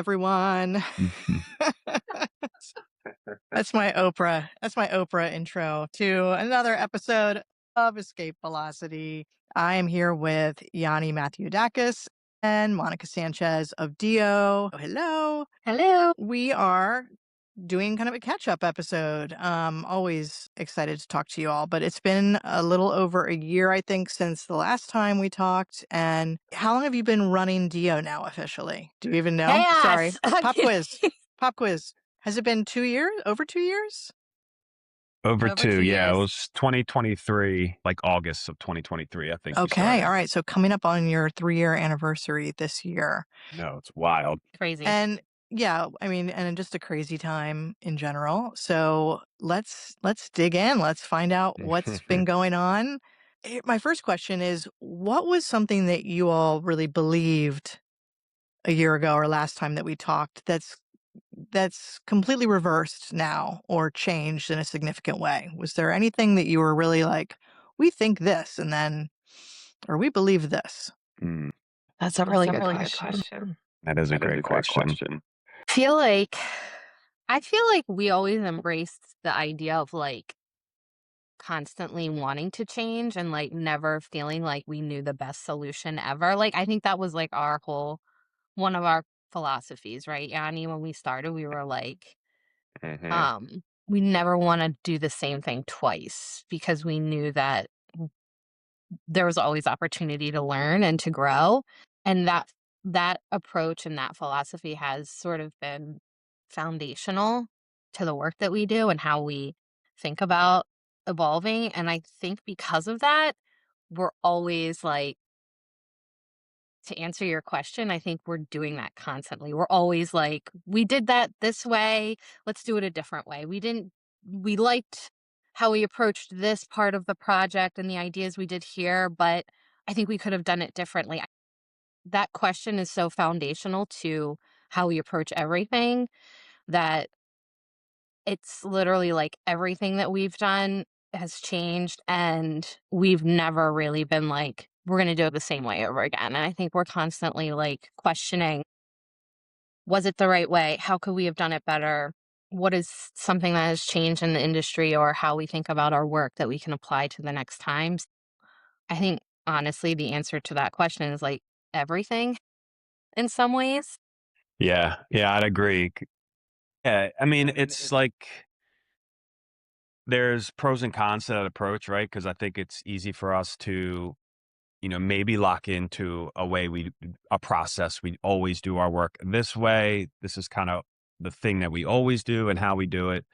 everyone. That's my Oprah. That's my Oprah intro to another episode of Escape Velocity. I am here with Yianni Matthew and Monica Sanchez of DEEO. Hello. Hello. We are doing kind of a catch-up episode. Always excited to talk to you all, but it's been a little over a year, I think, since the last time we talked. And how long have you been running DEEO now officially? Do you even know? Chaos. Sorry. Pop quiz. Pop quiz. Has it been 2 years? Over 2 years? Over 2, yeah. It years. was 2023, like August of 2023, I think we Okay. started. All right. So coming up on your 3-year anniversary this year. No, it's wild. Crazy. And yeah, I mean, and just a crazy time in general. So let's dig in. Let's find out what's been going on. My first question is, what was something that you all really believed a year ago or last time that we talked that's completely reversed now or changed in a significant way? Was there anything that you were really like, we think this, and then, or we believe this? That's a really good question. That is a great question. I feel like we always embraced the idea of like constantly wanting to change and like never feeling like we knew the best solution ever. Like I think that was like one of our philosophies, right? Yanni, when we started, we were like, we never want to do the same thing twice because we knew that there was always opportunity to learn and to grow. And that approach and that philosophy has sort of been foundational to the work that we do and how we think about evolving. And I think because of that, we're always like, to answer your question, I think we're doing that constantly. We're always like, we did that this way, let's do it a different way. We liked how we approached this part of the project and the ideas we did here, but I think we could have done it differently. That question is so foundational to how we approach everything that it's literally like everything that we've done has changed and we've never really been like, we're going to do it the same way over again. And I think we're constantly like questioning, was it the right way? How could we have done it better? What is something that has changed in the industry or how we think about our work that we can apply to the next times? I think honestly, the answer to that question is like everything in some ways. Yeah, I'd agree. Yeah, I mean, it's like there's pros and cons to that approach, right? Because I think it's easy for us to, maybe lock into a process. We always do our work this way. This is kind of the thing that we always do and how we do it.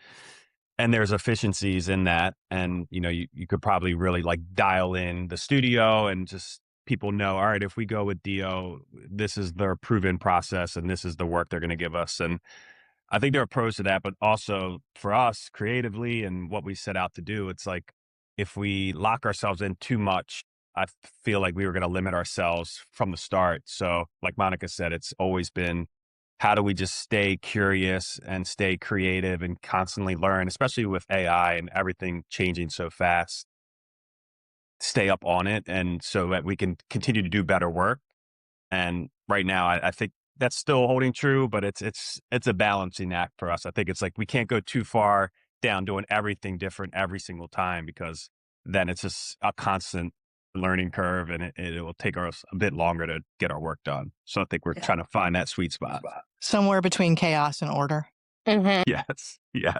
And there's efficiencies in that. And, you could probably really like dial in the studio and just people know, all right, if we go with DEEO, this is their proven process and this is the work they're going to give us. And I think there are pros to that, but also for us creatively and what we set out to do, it's like if we lock ourselves in too much, I feel like we were going to limit ourselves from the start. So like Monica said, it's always been, how do we just stay curious and stay creative and constantly learn, especially with AI and everything changing so fast, stay up on it. And so that we can continue to do better work. And right now, I think that's still holding true, but it's a balancing act for us. I think it's like we can't go too far down doing everything different every single time because then it's just a constant learning curve and it will take us a bit longer to get our work done. So I think we're trying to find that sweet spot. Somewhere between chaos and order. Yes. Yeah.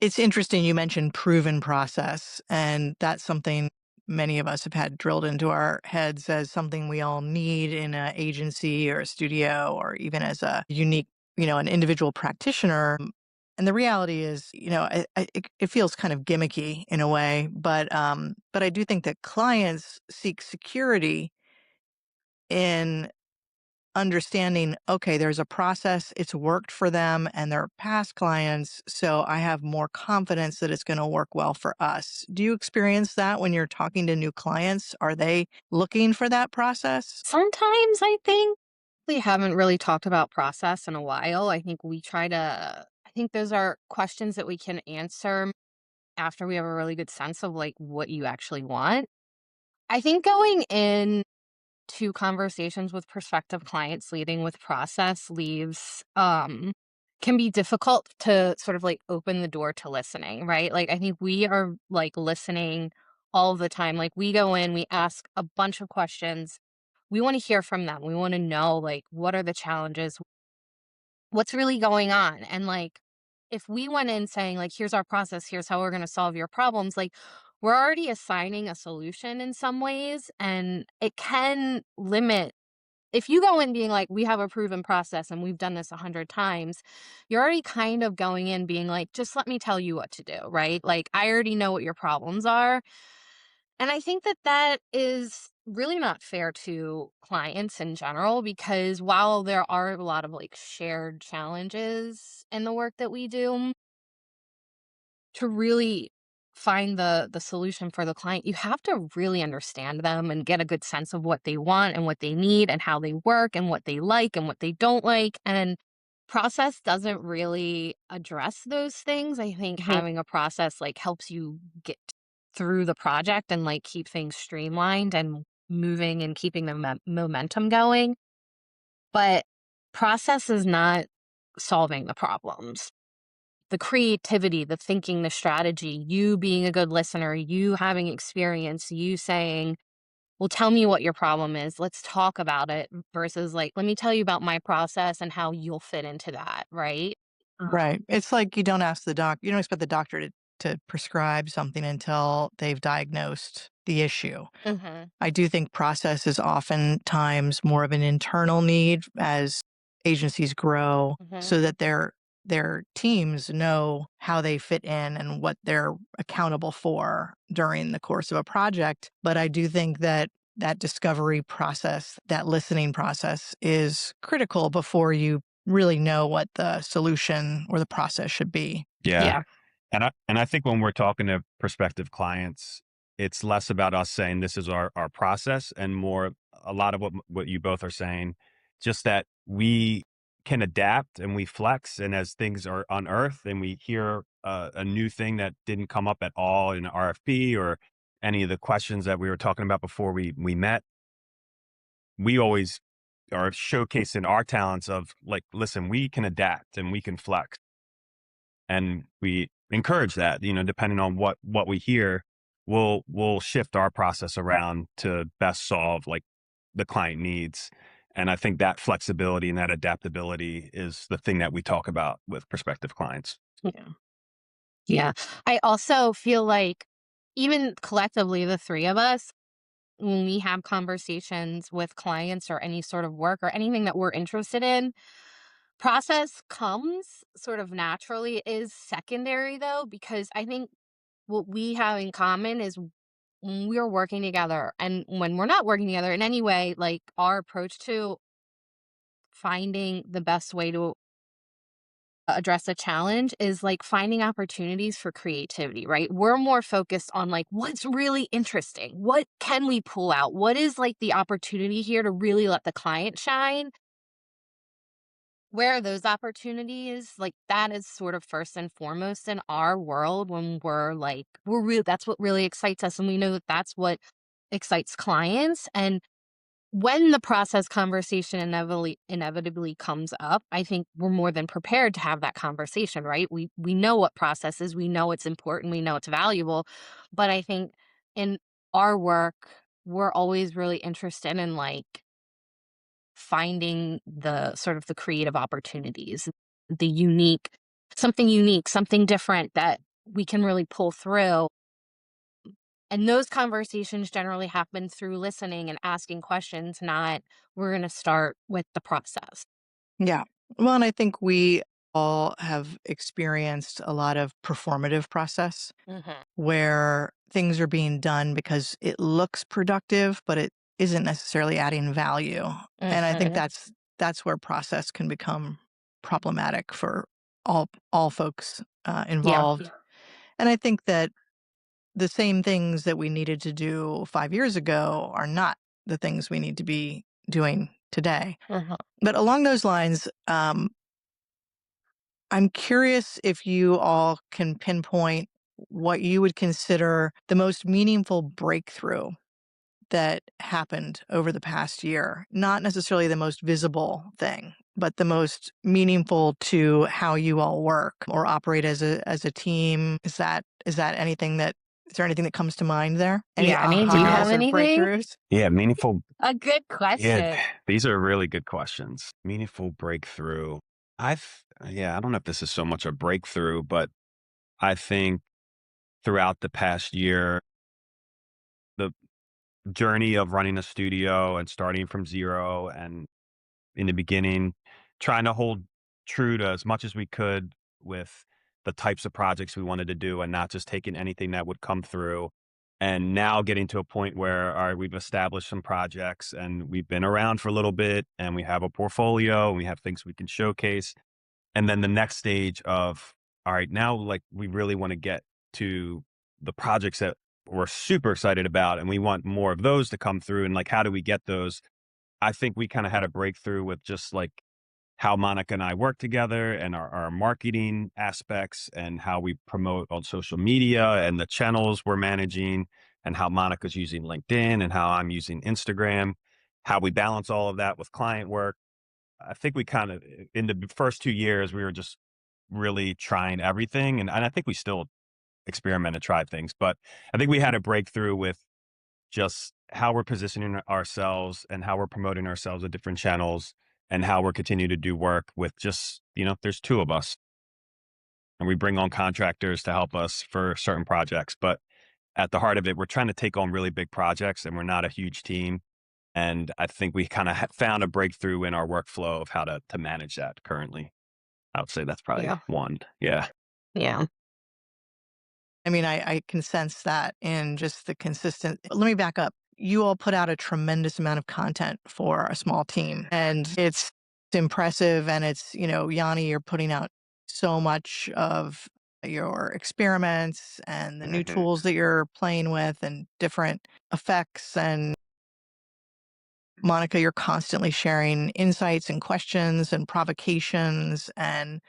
It's interesting you mentioned proven process, and that's something many of us have had drilled into our heads as something we all need in an agency or a studio or even as a unique, an individual practitioner. And the reality is, it feels kind of gimmicky in a way, but I do think that clients seek security in understanding, okay, there's a process, it's worked for them and their past clients, so I have more confidence that it's going to work well for us. Do you experience that when you're talking to new clients? Are they looking for that process? Sometimes I think we haven't really talked about process in a while. I think those are questions that we can answer after we have a really good sense of like what you actually want. I think going in 2 conversations with prospective clients leading with process leaves, can be difficult to sort of like open the door to listening, right? Like, I think we are like listening all the time. Like, we go in, we ask a bunch of questions. We want to hear from them. We want to know, like, what are the challenges? What's really going on? And like, if we went in saying, like, here's our process, here's how we're going to solve your problems, like, we're already assigning a solution in some ways. And it can limit if you go in being like, we have a proven process and we've done this 100 times, you're already kind of going in being like, just let me tell you what to do, right? Like, I already know what your problems are. And I think that that is really not fair to clients in general, because while there are a lot of like shared challenges in the work that we do, to really find the solution for the client, you have to really understand them and get a good sense of what they want and what they need and how they work and what they like and what they don't like. And process doesn't really address those things. I think having a process like helps you get through the project and like keep things streamlined and moving and keeping the momentum going. But process is not solving the problems. The creativity, the thinking, the strategy, you being a good listener, you having experience, you saying, well, tell me what your problem is. Let's talk about it versus like, let me tell you about my process and how you'll fit into that. Right. Right. It's like you don't expect the doctor to prescribe something until they've diagnosed the issue. Mm-hmm. I do think process is oftentimes more of an internal need as agencies grow Mm-hmm. so that their teams know how they fit in and what they're accountable for during the course of a project. But I do think that that discovery process, that listening process is critical before you really know what the solution or the process should be. Yeah. Yeah. And I think when we're talking to prospective clients, it's less about us saying this is our process and more a lot of what you both are saying, just that we can adapt and we flex. And as things are unearthed and we hear a new thing that didn't come up at all in an RFP or any of the questions that we were talking about before we met, we always are showcasing our talents of like, listen, we can adapt and we can flex. And we encourage that, depending on what we hear, we'll shift our process around to best solve like the client needs. And I think that flexibility and that adaptability is the thing that we talk about with prospective clients. Yeah. Yeah. I also feel like even collectively, the three of us, when we have conversations with clients or any sort of work or anything that we're interested in, process comes sort of naturally, is secondary though, because I think what we have in common is when we're working together and when we're not working together in any way, like our approach to finding the best way to address a challenge is like finding opportunities for creativity, right? We're more focused on like what's really interesting. What can we pull out? What is like the opportunity here to really let the client shine? Where are those opportunities? Like that is sort of first and foremost in our world when we're like, we're real. That's what really excites us. And we know that that's what excites clients. And when the process conversation inevitably comes up, I think we're more than prepared to have that conversation, right? We know what process is, we know it's important, we know it's valuable. But I think in our work, we're always really interested in like finding the sort of the creative opportunities, the unique, something different that we can really pull through. And those conversations generally happen through listening and asking questions, not we're going to start with the process. Yeah. Well, and I think we all have experienced a lot of performative process Hmm. where things are being done because it looks productive, but it isn't necessarily adding value. And I think Hmm. that's where process can become problematic for all folks Yeah. involved. Yeah. And I think that the same things that we needed to do 5 years ago are not the things we need to be doing today. Hmm. But along those lines, I'm curious if you all can pinpoint what you would consider the most meaningful breakthrough that happened over the past year? Not necessarily the most visible thing, but the most meaningful to how you all work or operate as a team. Is there anything that comes to mind there? Any Yanni, do you have ahas or anything? breakthroughs? Yeah, meaningful. A good Yeah, question. these are really good questions. Meaningful breakthrough. Yeah, I don't know if this is so much a breakthrough, but I think throughout the past year, the journey of running a studio and starting from zero, and in the beginning, trying to hold true to as much as we could with the types of projects we wanted to do and not just taking anything that would come through. And now getting to a point where, all right, we've established some projects and we've been around for a little bit and we have a portfolio and we have things we can showcase. And then the next stage of, all right, now like we really want to get to the projects that we're super excited about and we want more of those to come through. And like, how do we get those? I think we kind of had a breakthrough with just like how Monica and I work together and our marketing aspects and how we promote on social media and the channels we're managing and how Monica's using LinkedIn and how I'm using Instagram, how we balance all of that with client work. I think we kind of, in the first 2 years, we were just really trying everything. And I think we still experiment and try things, but I think we had a breakthrough with just how we're positioning ourselves and how we're promoting ourselves at different channels and how we're continuing to do work with just, there's two of us and we bring on contractors to help us for certain projects. But at the heart of it, we're trying to take on really big projects and we're not a huge team. And I think we kind of found a breakthrough in our workflow of how to manage that currently. I would say that's probably Yeah. one. Yeah. Yeah. I mean, I can sense that in just the consistent. Let me back up. You all put out a tremendous amount of content for a small team, and it's impressive. And Yanni, you're putting out so much of your experiments and the new Hmm. tools that you're playing with and different effects. And Monica, you're constantly sharing insights and questions and provocations and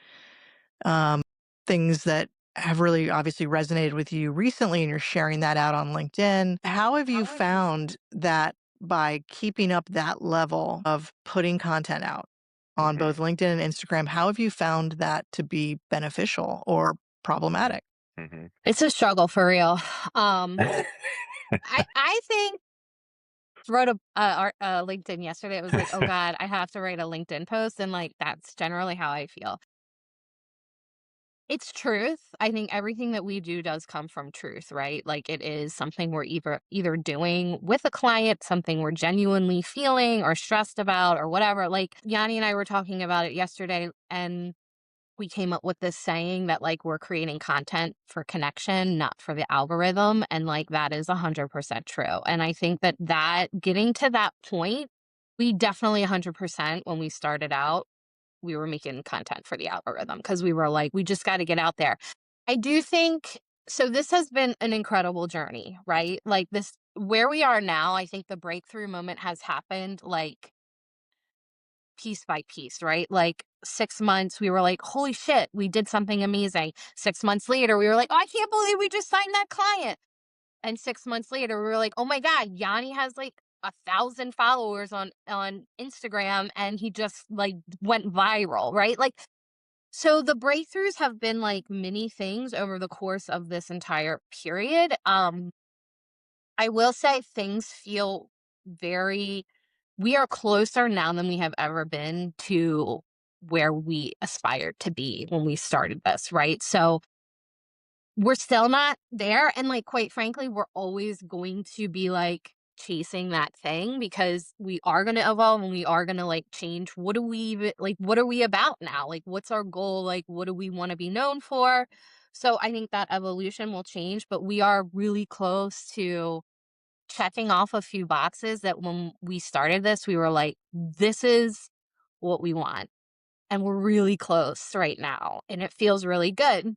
um, things that have really obviously resonated with you recently, and you're sharing that out on LinkedIn. How have you found that by keeping up that level of putting content out on Hmm. both LinkedIn and Instagram, how have you found that to be beneficial or problematic? Hmm. It's a struggle for real. Um, I think wrote a LinkedIn yesterday. It was like, oh God, I have to write a LinkedIn post, and like that's generally how I feel. It's truth. I think everything that we do does come from truth, right? Like it is something we're either doing with a client, something we're genuinely feeling or stressed about or whatever. Like Yanni and I were talking about it yesterday, and we came up with this saying that like we're creating content for connection, not for the algorithm, and like that is 100% true. And I think that getting to that point, we definitely 100% when we started out we were making content for the algorithm because we were like, we just got to get out there. I do think so. This has been an incredible journey, right? Like, this, where we are now, I think the breakthrough moment has happened like piece by piece, right? Like 6 months, we were like, holy shit, we did something amazing. 6 months later, we were like, oh, I can't believe we just signed that client. And 6 months later, we were like, oh my God, Yanni has like 1,000 followers on Instagram and he just like went viral, right? Like, so the breakthroughs have been like many things over the course of this entire period. I will say things feel very we are closer now than we have ever been to where we aspired to be when we started this, right? So we're still not there, and, like, quite frankly, we're always going to be, like, chasing that thing because we are gonna evolve and we are gonna, like, change. What do we even like, what are we about now? Like, what's our goal? Like, what do we wanna be known for? So, I think that evolution will change, but we are really close to checking off a few boxes that when we started this, we were like, "This is what we want," and we're really close right now, and it feels really good.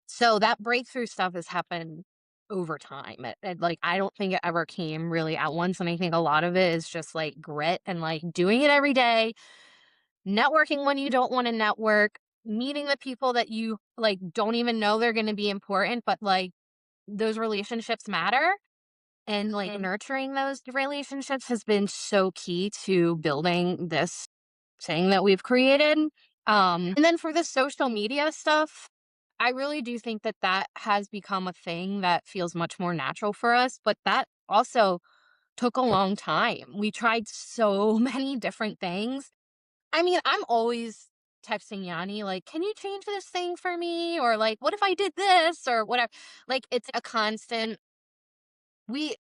So that breakthrough stuff has happened over time. Like, I don't think it ever came really at once. And I think a lot of it is just like grit and like doing it every day, networking when you don't want to network, meeting the people that you like don't even know they're going to be important, but like those relationships matter. And like nurturing those relationships has been so key to building this thing that we've created. And then for the social media stuff, I really do think that that has become a thing that feels much more natural for us, but that also took a long time. We tried so many different things. I mean, I'm always texting Yanni, like, can you change this thing for me? Or like, what if I did this or whatever? Like, it's a constant. We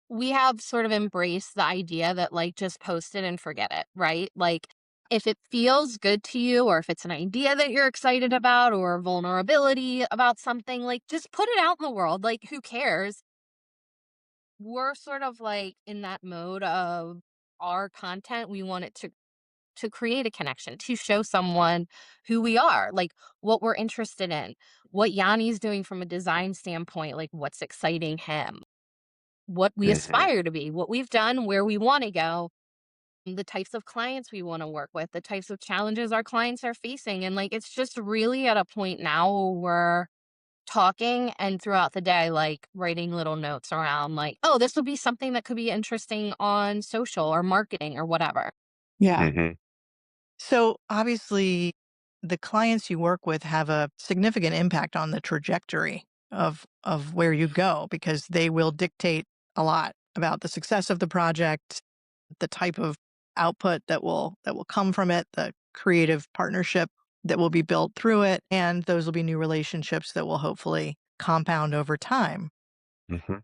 we have sort of embraced the idea that like just post it and forget it, right? Like if it feels good to you or if it's an idea that you're excited about or vulnerability about something, like just put it out in the world. Like who cares? We're sort of like in that mode of our content. We want it to create a connection, to show someone who we are, like what we're interested in, what Yanni's doing from a design standpoint, like what's exciting him, what we Mhm. aspire to be, what we've done, where we want to go, the types of clients we want to work with, the types of challenges our clients are facing. And like, it's just really at a point now where we're talking and throughout the day, like writing little notes around, like, oh, this would be something that could be interesting on social or marketing or whatever. Yeah. Mhm. So obviously, the clients you work with have a significant impact on the trajectory of where you go because they will dictate a lot about the success of the project, the type of output that will come from it, the creative partnership that will be built through it, and those will be new relationships that will hopefully compound over time. Mhm.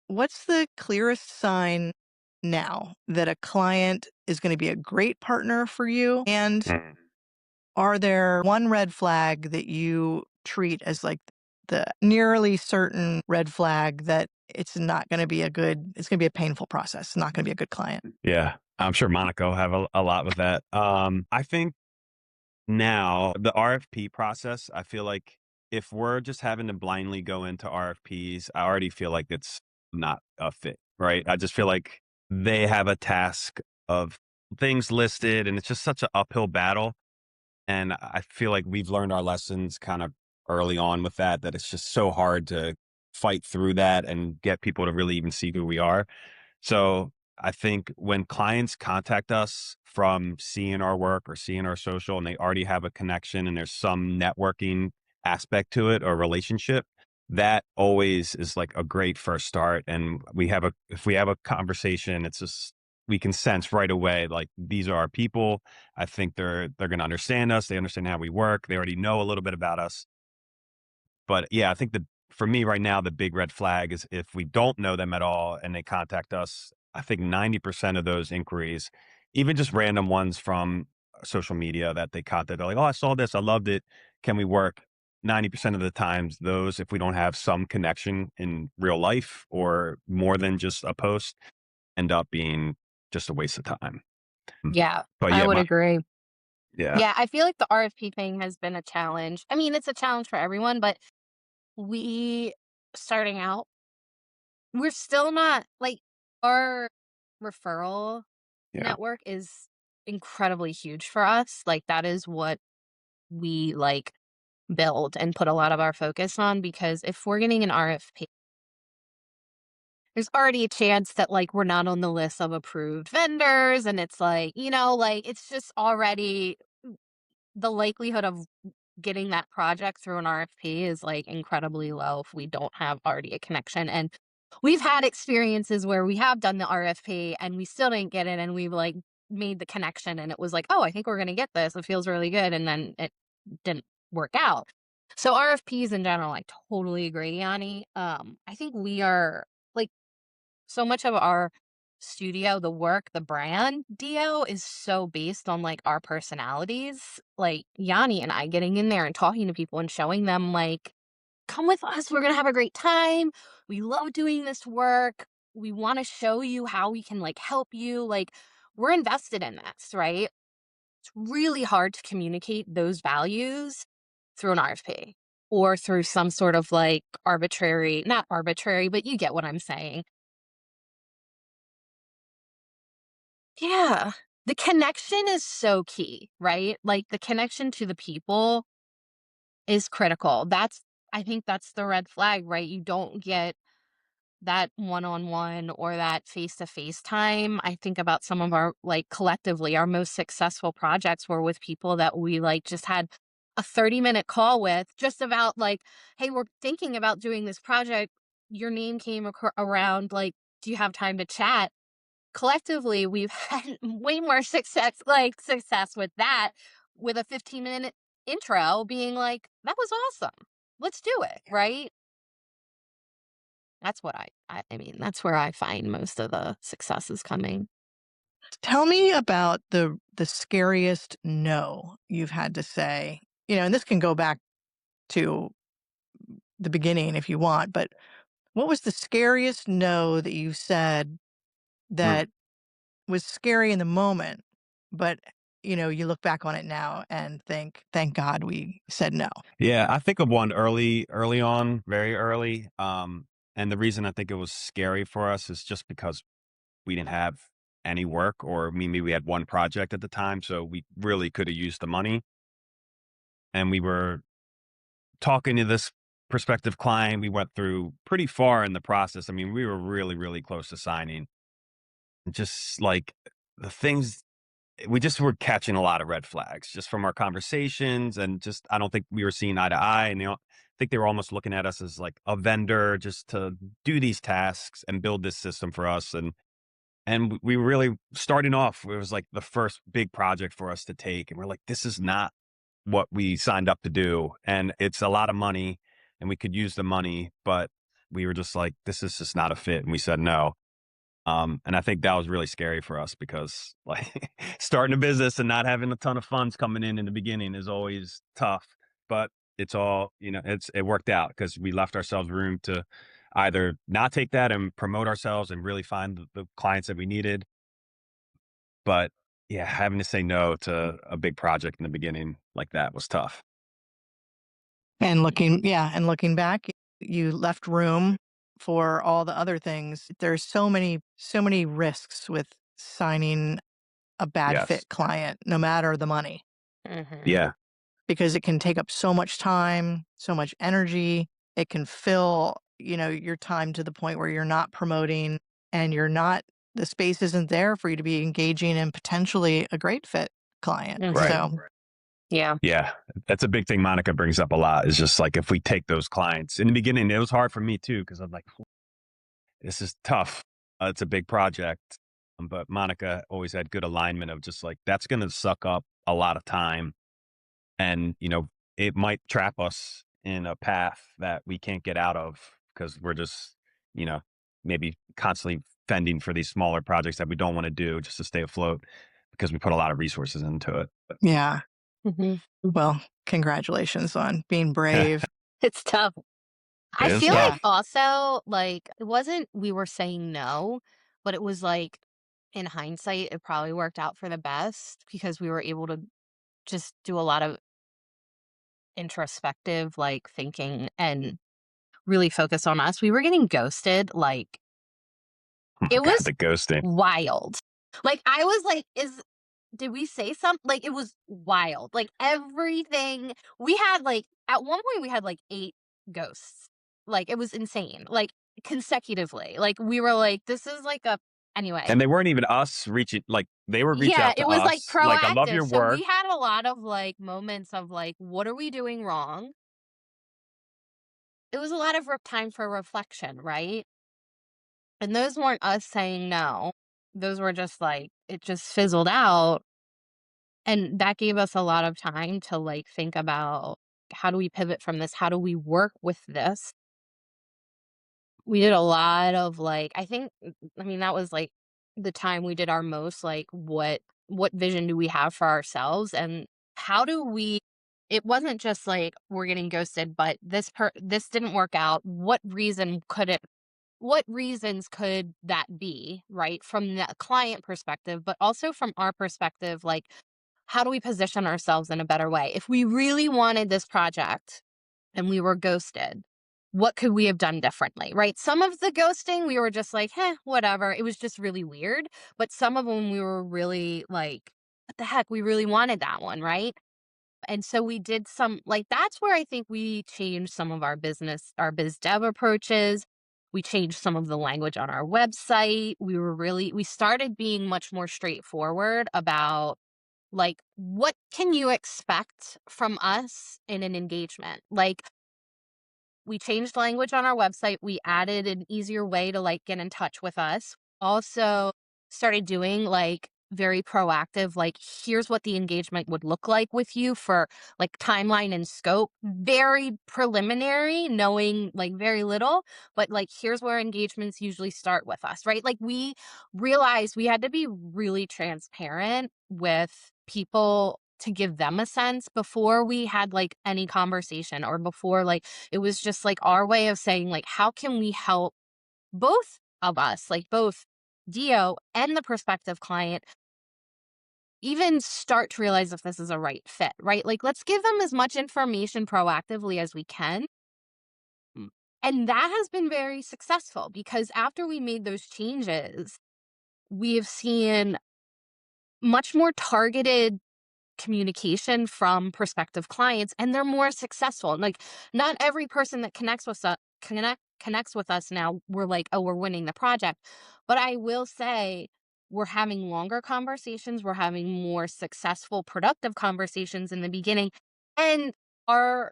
What's the clearest sign now that a client is going to be a great partner for you? And Mm. are there one red flag that you treat as like the nearly certain red flag that it's going to be a painful process, it's not going to be a good client? Yeah, I'm sure Monica will have a lot with that. I think now the RFP process, I feel like if we're just having to blindly go into RFPs, I already feel like it's not a fit, right? I just feel like they have a task of things listed and it's just such an uphill battle. And I feel like we've learned our lessons kind of early on with that, that it's just so hard to fight through that and get people to really even see who we are. So I think when clients contact us from seeing our work or seeing our social and they already have a connection and there's some networking aspect to it or relationship, that always is like a great first start. And if we have a conversation, it's just, we can sense right away, like these are our people. I think they're going to understand us. They understand how we work. They already know a little bit about us. But yeah, I think that for me right now, the big red flag is if we don't know them at all and they contact us. I think 90% of those inquiries, even just random ones from social media that they contact, they're like, oh, I saw this. I loved it. Can we work? 90% of the times, those, if we don't have some connection in real life or more than just a post, end up being just a waste of time. Mm. Yeah, But I yeah, would agree. yeah, Yeah, I feel like the RFP thing has been a challenge. I mean, it's a challenge for everyone, but we starting out, we're still not like our referral yeah. network is incredibly huge for us. Like that is what we like build and put a lot of our focus on because if we're getting an RFP, there's already a chance that like we're not on the list of approved vendors and it's like, like it's just already the likelihood of getting that project through an RFP is like incredibly low if we don't have already a connection. And we've had experiences where we have done the RFP and we still didn't get it and we've like made the connection and it was like, oh, I think we're going to get this. It feels really good. And then it didn't work out. So RFPs in general, I totally agree, Yanni. I think we are like so much of our studio, the work, the brand DEEO is so based on like our personalities. Like Yanni and I getting in there and talking to people and showing them like, come with us, we're gonna have a great time. We love doing this work. We want to show you how we can like help you. Like we're invested in this, right? It's really hard to communicate those values through an RFP or through some sort of like arbitrary, not arbitrary, but you get what I'm saying. Yeah. The connection is so key, right? Like the connection to the people is critical. I think that's the red flag, right? You don't get that one-on-one or that face-to-face time. I think about some of our, like, collectively, our most successful projects were with people that we, like, just had a 30-minute call with, just about, like, "Hey, we're thinking about doing this project. Your name came around, like, do you have time to chat?" Collectively, we've had way more success with that, with a 15-minute intro being like, "That was awesome. Let's do it," right? That's what I mean, that's where I find most of the success is coming. Tell me about the scariest no you've had to say. And this can go back to the beginning if you want, but what was the scariest no that you said Mm. that was scary in the moment, but you look back on it now and think, thank God we said no. Yeah, I think of one early on, very early. And the reason I think it was scary for us is just because we didn't have any work, or maybe we had one project at the time, so we really could have used the money. And we were talking to this prospective client. We went through pretty far in the process. I mean, we were really, really close to signing. Just like the things, we just were catching a lot of red flags just from our conversations, and just I don't think we were seeing eye to eye. And I think they were almost looking at us as like a vendor just to do these tasks and build this system for us. And we were really starting off. It was like the first big project for us to take, and we're like, this is not what we signed up to do, and it's a lot of money, and we could use the money, but we were just like, this is just not a fit, and we said no. And I think that was really scary for us because, like, starting a business and not having a ton of funds coming in the beginning is always tough. But it's all, it worked out because we left ourselves room to either not take that and promote ourselves and really find the clients that we needed. But yeah, having to say no to a big project in the beginning like that was tough. And looking back, you left room for all the other things. There's so many risks with signing a bad Yes. fit client, no matter the money, Mhm. Yeah. because it can take up so much time, so much energy. It can fill, your time to the point where you're not promoting and the space isn't there for you to be engaging in potentially a great fit client. Right. Mhm. So, Yeah. Yeah, that's a big thing Monica brings up a lot, is just like if we take those clients. In the beginning, it was hard for me too because I'm like, this is tough. It's a big project. But Monica always had good alignment of just like, that's going to suck up a lot of time. And, it might trap us in a path that we can't get out of because we're just, you know, maybe constantly fending for these smaller projects that we don't want to do just to stay afloat because we put a lot of resources into it. yeah. Mhm. Well, congratulations on being brave. It's tough. It I is feel Yeah. like tough. also, like, it wasn't we were saying no, but it was like, in hindsight, it probably worked out for the best because we were able to just do a lot of introspective, like, thinking and really focus on us. We were getting ghosted, like, Oh my it God, was the ghosting. wild. Like, I was like, "Is did we say something?" Like, it was wild. Like, everything we had, like at one point, we had, like, 8 ghosts. Like, it was insane, like, consecutively. Like, we were like, "This is like a" anyway. And they weren't even us reaching, like, they would reach Yeah, out it to was, like, us, like, I love proactive. your So work. we had a lot of, like, moments of, like, "What are we doing wrong?" It was a lot of time for reflection, right? And those weren't us saying no. Those were just, like, it just fizzled out. And that gave us a lot of time to, like, think about, how do we pivot from this? How do we work with this? We did a lot of, like, I think, I mean, that was, like, the time we did our most, like, what vision do we have for ourselves, and how do we it wasn't just like we're getting ghosted, but this didn't work out. What reasons could that be, right? From the client perspective, but also from our perspective, like, how do we position ourselves in a better way? If we really wanted this project and we were ghosted, what could we have done differently, right? Some of the ghosting, we were just like, whatever. It was just really weird. But some of them, we were really like, what the heck? We really wanted that one, right? And so we did some, like, that's where I think we changed some of our biz dev approaches. We changed some of the language on our website. We started being much more straightforward about like, what can you expect from us in an engagement? Like, we changed language on our website. We added an easier way to like get in touch with us. Also started doing like very proactive, like, here's what the engagement would look like with you for like timeline and scope. Very preliminary, knowing like very little, but like, here's where engagements usually start with us, right? Like, we realized we had to be really transparent with people to give them a sense before we had like any conversation, or before like it was just like our way of saying, like, how can we help both of us, like both DEEO and the prospective client, even start to realize if this is a right fit, right? Like, let's give them as much information proactively as we can. Mm. And that has been very successful because after we made those changes, we have seen much more targeted communication from prospective clients, and they're more successful. Like, not every person that connects with us now, we're like, oh, we're winning the project. But I will say we're having longer conversations, we're having more successful, productive conversations in the beginning. And our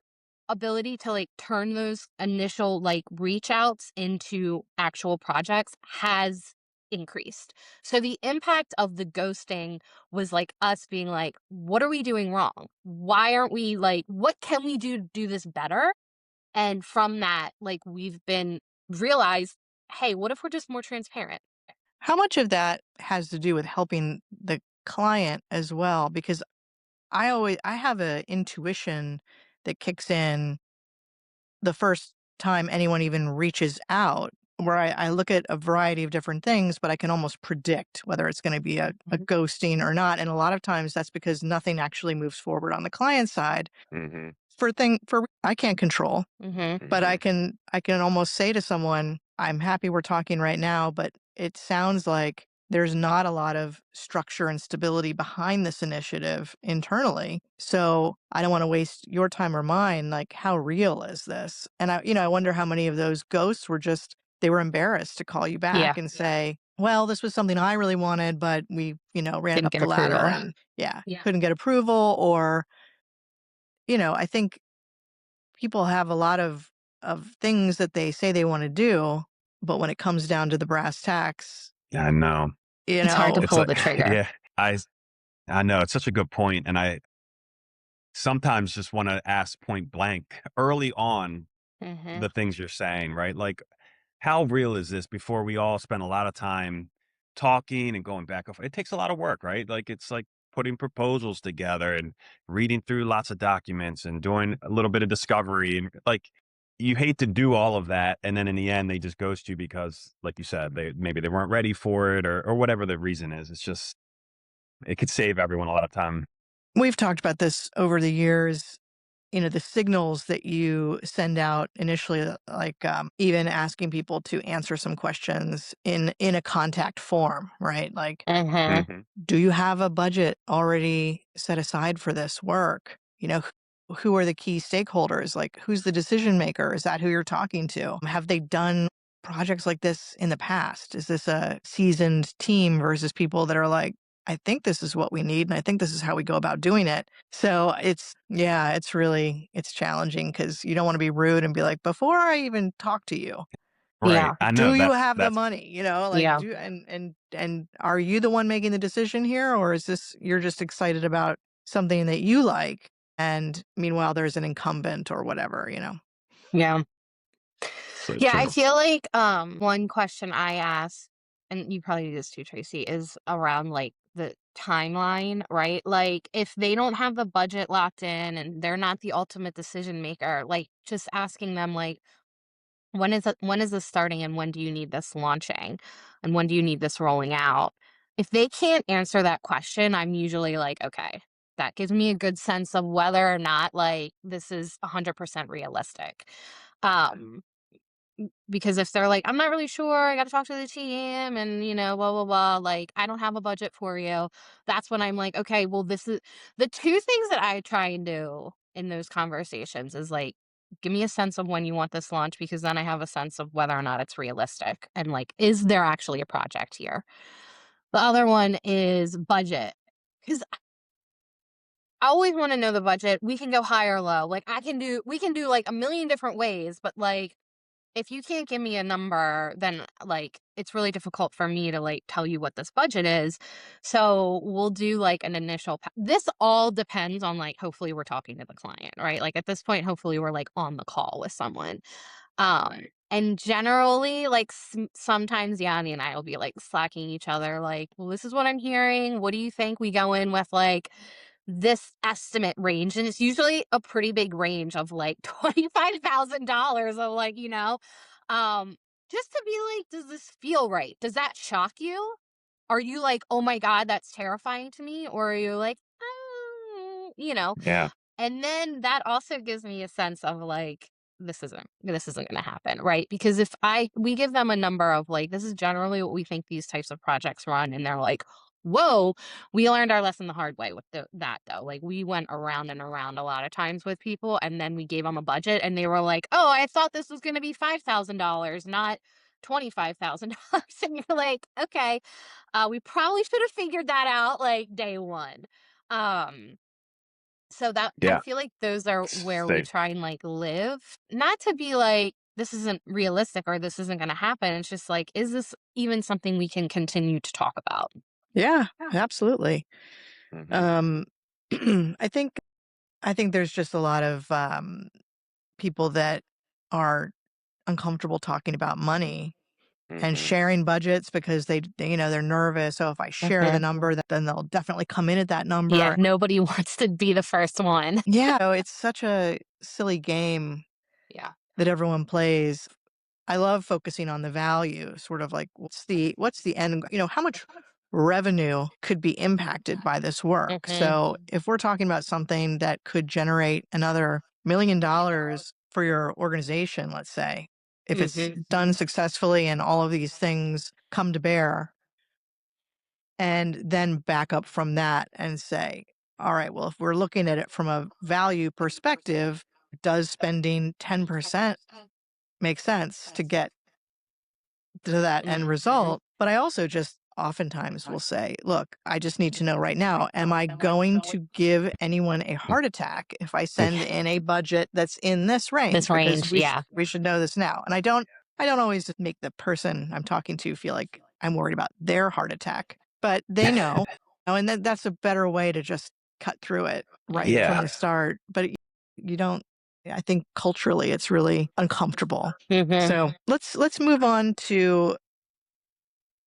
ability to like turn those initial like reach outs into actual projects has increased. So the impact of the ghosting was like us being like, what are we doing wrong? Why aren't we like, what can we do to do this better? And from that, like, we've been realized, hey, what if we're just more transparent? How much of that has to do with helping the client as well? Because I have a intuition that kicks in the first time anyone even reaches out, where I look at a variety of different things, but I can almost predict whether it's going to be a Mhm. ghosting or not. And a lot of times that's because nothing actually moves forward on the client side Mhm. for I can't control. Mhm. But Mhm. I can almost say to someone, "I'm happy we're talking right now, but it sounds like there's not a lot of structure and stability behind this initiative internally. So I don't want to waste your time or mine. Like, how real is this?" And I wonder how many of those ghosts were just they were embarrassed to call you Yeah. back and say, "Well, this was something I really wanted, but we, ran Didn't up get the ladder approval. and yeah, Yeah. couldn't get approval." Or, I think people have a lot of things that they say they want to do, but when it comes down to the brass tacks, Yeah, I know. you It's hard to know, It's pull like the trigger. yeah, I know, it's such a good point, and I sometimes just wanna ask point blank early on Mhm. the things you're saying, right? Like, how real is this before we all spend a lot of time talking and going back and forth? It takes a lot of work, right? Like, it's like putting proposals together and reading through lots of documents and doing a little bit of discovery. And like, you hate to do all of that. And then in the end, they just ghost you because, like you said, maybe they weren't ready for it or whatever the reason is. It's just, it could save everyone a lot of time. we've talked about this over the years. The signals that you send out initially, like even asking people to answer some questions in a contact form, right? Like, Mhm. Hmm. do you have a budget already set aside for this work? Who are the key stakeholders? Like, who's the decision maker? Is that who you're talking to? Have they done projects like this in the past? Is this a seasoned team versus people that are like, I think this is what we need and I think this is how we go about doing it. So yeah, it's challenging because you don't want to be rude and be like, before I even talk to you, Yeah. Right. I know do you that's, have the that's, money? Like, Yeah. do and are you the one making the decision here, or is this you're just excited about something that you like, and meanwhile there's an incumbent or whatever? Yeah. so Yeah, I true. feel like one question I ask, and you probably do this too, Tracy, is around like the timeline, right? Like, if they don't have the budget locked in and they're not the ultimate decision maker, like, just asking them like, when is this starting and when do you need this launching? And when do you need this rolling out? If they can't answer that question, I'm usually like, okay, that gives me a good sense of whether or not like this is 100% realistic. Um because if they're like, I'm not really sure, I got to talk to the team and, blah, blah, blah, like, I don't have a budget for you. That's when I'm like, okay, well, this is the two things that I try and do in those conversations is like give me a sense of when you want this launch, because then I have a sense of whether or not it's realistic and like, is there actually a project here? The other one is budget. Because I always want to know the budget. We can go high or low. Like we can do like a million different ways, but like if you can't give me a number, then like it's really difficult for me to like tell you what this budget is. So we'll do like an initial. This all depends on like hopefully we're talking to the client, right? Like at this point, hopefully we're like on the call with someone. And generally, like sometimes Yanni and I will be like slacking each other, like, well, this is what I'm hearing. What do you think? We go in with like this estimate range, and it's usually a pretty big range of like $25,000 of like, um, just to be like, does this feel right? Does that shock you? Are you like, oh my God, that's terrifying to me? Or are you like, Yeah. and then that also gives me a sense of like, this isn't going to happen, right? Because if we give them a number of like, this is generally what we think these types of projects run, and they're like, whoa, we learned our lesson the hard way with that though. Like we went around and around a lot of times with people, and then we gave them a budget, and they were like, oh, I thought this was going to be $5,000, not $25,000. And you're like, okay, we probably should have figured that out like day one. Um, so that I Yeah. feel like those are where we Same. try and like live, not to be like this isn't realistic or this isn't going to happen. It's just like, is this even something we can continue to talk about? Yeah, absolutely. Mhm. Um, I think there's just a lot of people that are uncomfortable talking about money and Mhm. sharing budgets because they're nervous. So if I share the Mhm. number, then they'll definitely come in at that Yeah, number. nobody wants to be the first one. Yeah, so it's such a silly game Yeah. that everyone plays. I love focusing on the value, sort of like what's the end, how much revenue could be impacted by this work. Mhm. So if we're talking about something that could generate another $1 million for your organization, let's say, if it's Mhm. done successfully and all of these things come to bear, and then back up from that and say, all right, well, if we're looking at it from a value perspective, does spending 10% make sense to get to that end Mhm. result? But I also just oftentimes will say, look, I just need to know right now, am I going to give anyone a heart attack if I send in a budget that's in this This range? Because range, yeah. we should know this now. And I don't always make the person I'm talking to feel like I'm worried about their heart attack, but they know. And that's a better way to just cut through it right from Yeah. the start. But you don't. I think culturally it's really uncomfortable. Mhm. So let's move on to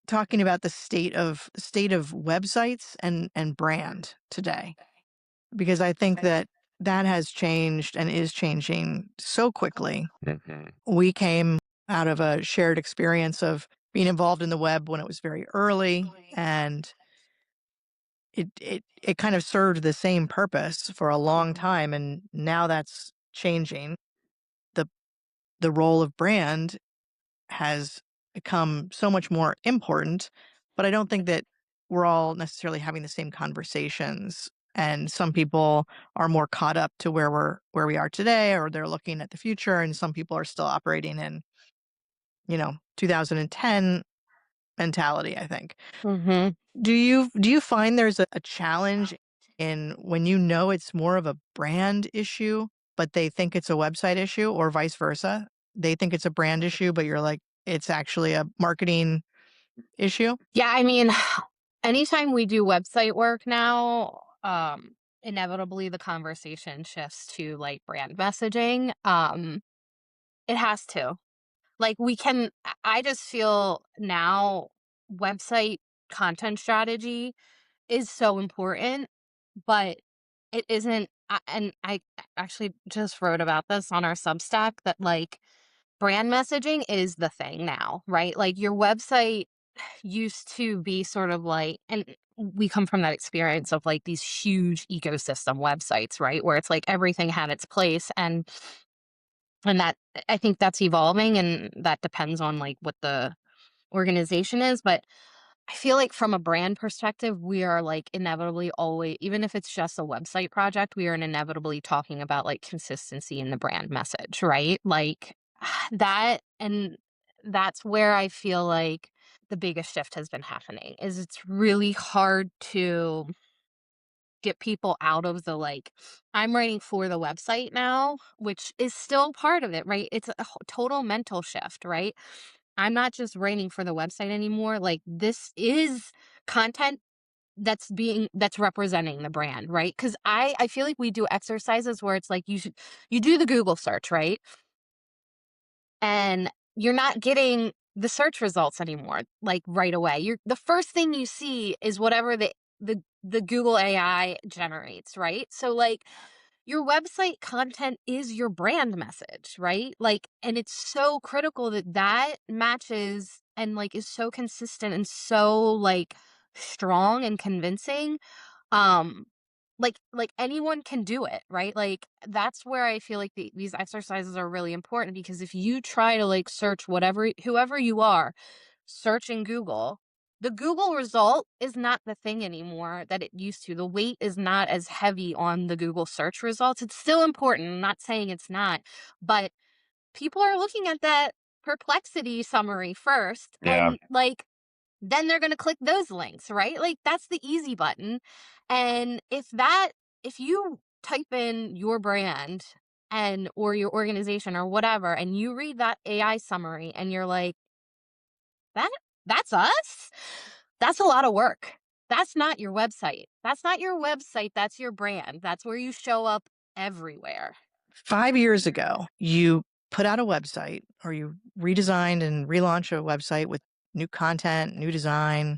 talking about the state of websites and brand today, because I think that has changed and is changing so quickly. Mhm. We came out of a shared experience of being involved in the web when it was very early, and it kind of served the same purpose for a long time, and now that's changing. The the role of brand has become so much more important, but I don't think that we're all necessarily having the same conversations. And some people are more caught up to where we are today, or they're looking at the future, and some people are still operating in 2010 mentality, I think. Mhm. Do you find there's a challenge in when it's more of a brand issue, but they think it's a website issue, or vice versa? They think it's a brand issue, but you're like, it's actually a marketing issue? Yeah, I mean, anytime we do website work now, inevitably the conversation shifts to like brand messaging. It has to. Like I just feel now website content strategy is so important, but it isn't and I actually just wrote about this on our Substack that like brand messaging is the thing now, right? Like your website used to be sort of like, and we come from that experience of like these huge ecosystem websites, right? Where it's like everything had its place, and that I think that's evolving, and that depends on like what the organization is, but I feel like from a brand perspective, we are like inevitably always, even if it's just a website project, we are inevitably talking about like consistency in the brand message, right? Like that, and that's where I feel like the biggest shift has been happening is it's really hard to get people out of the like I'm writing for the website now, which is still part of it, right? It's a total mental shift, right? I'm not just writing for the website anymore. Like this is content that's representing the brand, right? Cuz I feel like we do exercises where it's like you do the Google search, right? And you're not getting the search results anymore like right away. You're the first thing you see is whatever the Google AI generates, right? So like your website content is your brand message, right? Like and it's so critical that that matches and like is so consistent and so like strong and convincing um, like anyone can do it, right? Like that's where I feel like these exercises are really important because if you try to like search whatever whoever you are, search in Google, the Google result is not the thing anymore that it used to. The weight is not as heavy on the Google search results. It's still important. I'm not saying it's not, but people are looking at that perplexity summary first Yeah. and like then they're going to click those links, right? Like that's the easy button. And if you type in your brand and or your organization or whatever and you read that AI summary and you're like, that that's us? That's a lot of work. That's not your website. That's not your website, that's your brand. That's where you show up everywhere. 5 years ago, you put out a website or you redesigned and relaunched a website with new content, new design,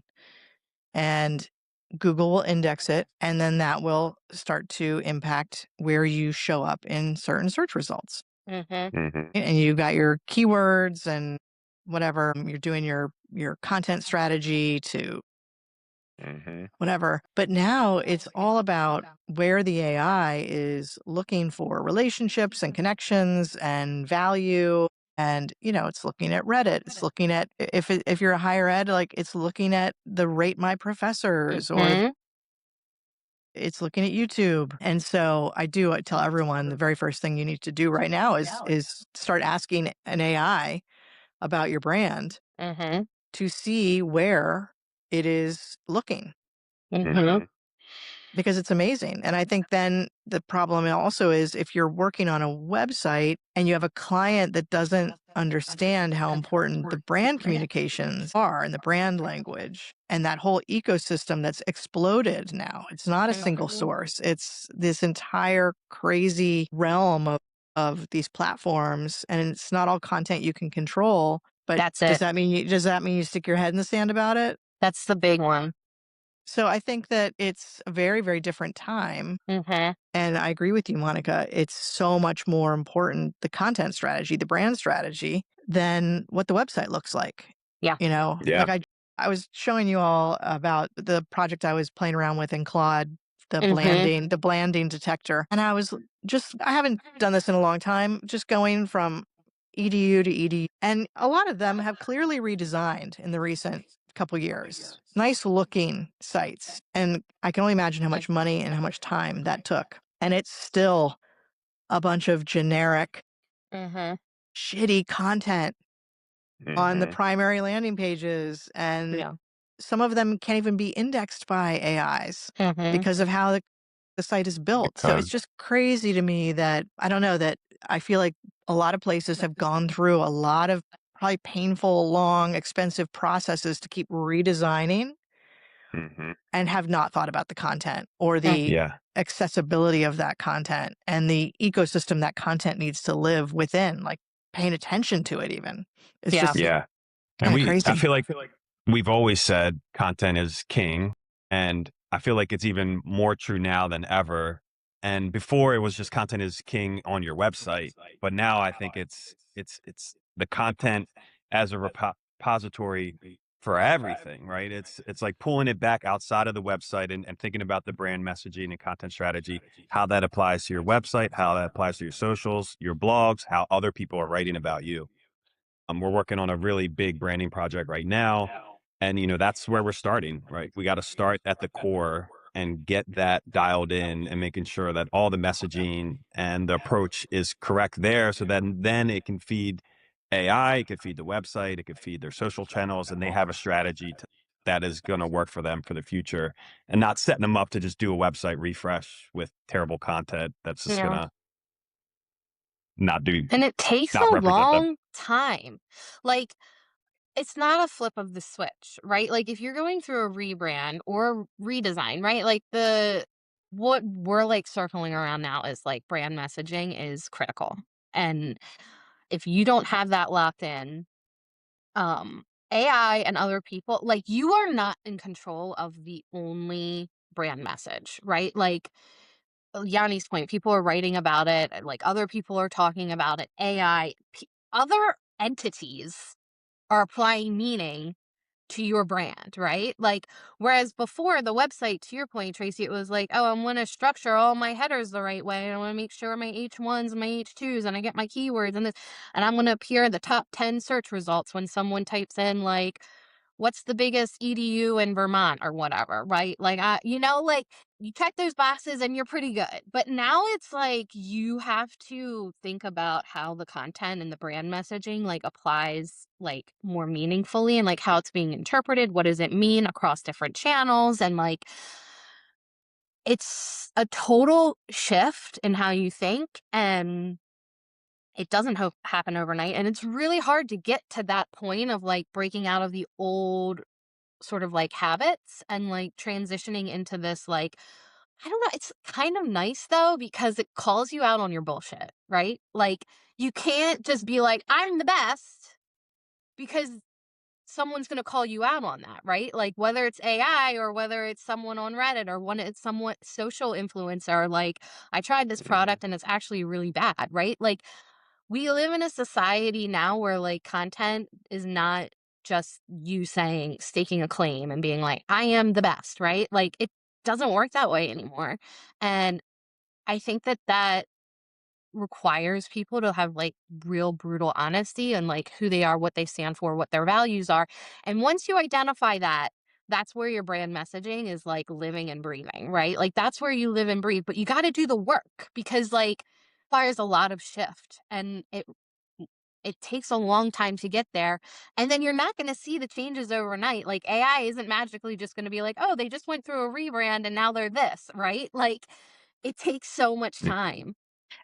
and Google will index it. And then that will start to impact where you show up in certain search results. Mhm. And you got your keywords and whatever you're doing your content strategy to whatever. But now it's all about where the AI is looking for relationships and connections and value. And, it's looking at Reddit. It's looking at, if you're a higher ed, like it's looking at the rate my professors or Mhm. it's looking at YouTube. And so I tell everyone the very first thing you need to do right now is start asking an AI about your brand Mhm. to see where it is looking Mhm. because it's amazing. And I think then the problem also is if you're working on a website and you have a client that doesn't understand how important the brand communications are and the brand language and that whole ecosystem that's exploded now. It's not a single Mhm. source. It's this entire crazy realm of these platforms and it's not all content you can control. But That's it. does that mean you stick your head in the sand about it? That's the big one. So I think that it's a very, very different time. Mhm. And I agree with you, Monica. It's so much more important, the content strategy, the brand strategy, than what the website looks like. Yeah. Yeah. Like I was showing you all about the project I was playing around with in Claude, Mhm. the blanding detector. And I haven't done this in a long time, just going from EDU to EDU. And a lot of them have clearly redesigned in the recent couple years. Nice looking sites. And I can only imagine how much money and how much time that took. And it's still a bunch of generic, Mhm. shitty content on the primary landing pages. And Yeah. some of them can't even be indexed by AIs Mhm. because of how the site is built. So it's Because just crazy to me that I don't know that I feel like a lot of places have gone through a lot of probably painful, long, expensive processes to keep redesigning and have not thought about the content or Mm. the yeah. accessibility of that content and the ecosystem that content needs to live within, like paying attention to it even. It's Yeah. just Yeah. And kind of I crazy. feel like we've always said content is king. And I feel like it's even more true now than ever. And before it was just content is king on your website. But now I think it's the content as a repository for everything, right? It's like pulling it back outside of the website and thinking about the brand messaging and content strategy, how that applies to your website, how that applies to your socials, your blogs, how other people are writing about you. We're working on a really big branding project right now. And, that's where we're starting, right? We got to start at the core and get that dialed in and making sure that all the messaging and the approach is correct there. So then it can feed AI, it could feed the website, it could feed their social channels, and they have a strategy that is going to work for them for the future, and not setting them up to just do a website refresh with terrible content that's just going Yeah. to not do, And it takes not a represent them. long time. Like, it's not a flip of the switch, right? Like, if you're going through a rebrand or redesign, right? Like, what we're like circling around now is like brand messaging is critical. And if you don't have that locked in, um, AI and other people, like, you are not in control of the only brand message, right? Like, Yanni's point, people are writing about it, like other people are talking about it. Other entities are applying meaning to your brand, right? Like, whereas before the website, to your point, Tracy, it was like, oh, I'm going to structure all my headers the right way. And I want to make sure my H1s, my H2s, and I get my keywords and this, and I'm going to appear in the top 10 search results when someone types in, like, what's the biggest EDU in Vermont or whatever, right? Like, like, you check those boxes and you're pretty good. But now it's like you have to think about how the content and the brand messaging like applies like more meaningfully, and like how it's being interpreted. What does it mean across different channels? And like, it's a total shift in how you think. And it doesn't happen overnight. And it's really hard to get to that point of like breaking out of the old sort of like habits and like transitioning into this like, I don't know, it's kind of nice though because it calls you out on your bullshit, right? Like, you can't just be like, I'm the best, because someone's going to call you out on that, right? Like, whether it's AI or whether it's someone on Reddit or when it's someone social influencer, like, I tried this product and it's actually really bad, right? Like, we live in a society now where like content is not just you saying, staking a claim and being like, I am the best, right? Like, it doesn't work that way anymore. And I think that that requires people to have like real brutal honesty and like who they are, what they stand for, what their values are. And once you identify that, that's where your brand messaging is like living and breathing, right? Like, that's where you live and breathe, but you got to do the work because like requires a lot of shift, and it takes a long time to get there. And then you're not going to see the changes overnight. Like, AI isn't magically just going to be like, oh, they just went through a rebrand and now they're this, right? Like, it takes so much You time.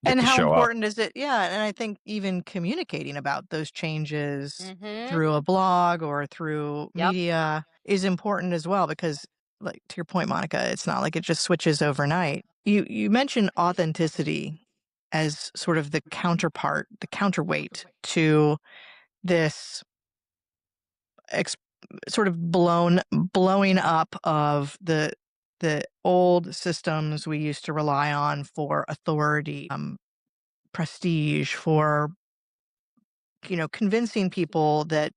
have And to how show up. important is it? Yeah, and I think even communicating about those changes Mhm. through a blog or through Yep. media is important as well because, like, to your point, Monica, it's not like it just switches overnight. You mentioned authenticity as sort of the counterpart, the counterweight to this ex- sort of blowing up of the old systems we used to rely on for authority, prestige, for convincing people that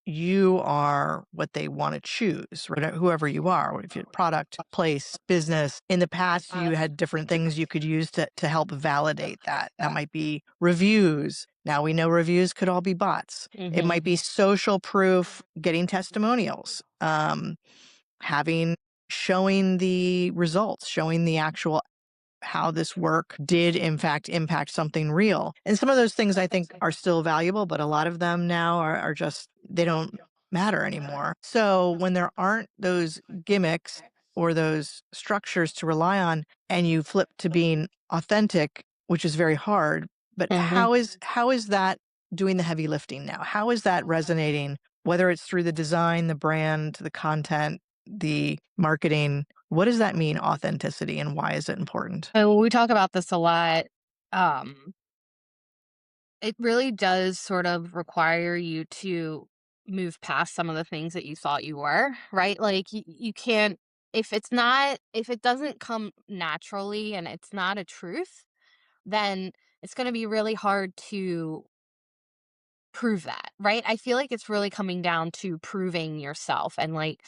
you are what they want to choose, right? Whoever you are, if you're product, place, business. In the past, you had different things you could use to help validate that. That might be reviews. Now we know reviews could all be bots. It Mhm. might be social proof, getting testimonials, having showing the results, showing the actual how this work did in fact impact something real. And some of those things I think are still valuable, but a lot of them now are just, they don't matter anymore. So when there aren't those gimmicks or those structures to rely on and you flip to being authentic, which is very hard, but Mhm. how is that doing the heavy lifting now? How is that resonating, whether it's through the design, the brand, the content, the marketing? What does that mean, authenticity, and why is it important? And we talk about this a lot. Um, it really does sort of require you to move past some of the things that you thought you were, right? Like, you can't, if it doesn't come naturally and it's not a truth, then it's going to be really hard to prove that, right? I feel like it's really coming down to proving yourself and like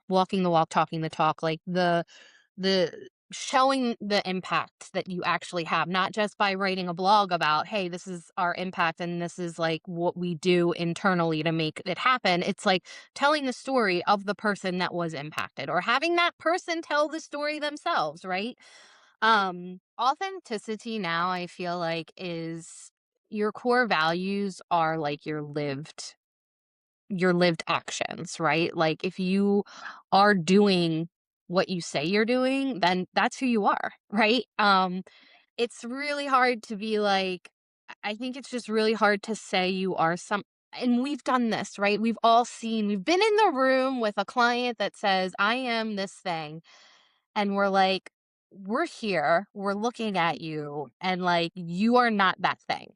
walking the walk, talking the talk. Like, the showing the impact that you actually have, not just by writing a blog about, hey, this is our impact and this is like what we do internally to make it happen. It's like telling the story of the person that was impacted or having that person tell the story themselves, right? Authenticity now I feel like is your core values are like your lived actions, right? Like if you are doing what you say you're doing, then that's who you are, right? It's really hard to be like I think it's just really hard to say you are some and we've done this, right? We've been in the room with a client that says, "I am this thing." And we're like, "We're here, we're looking at you, and like you are not that thing."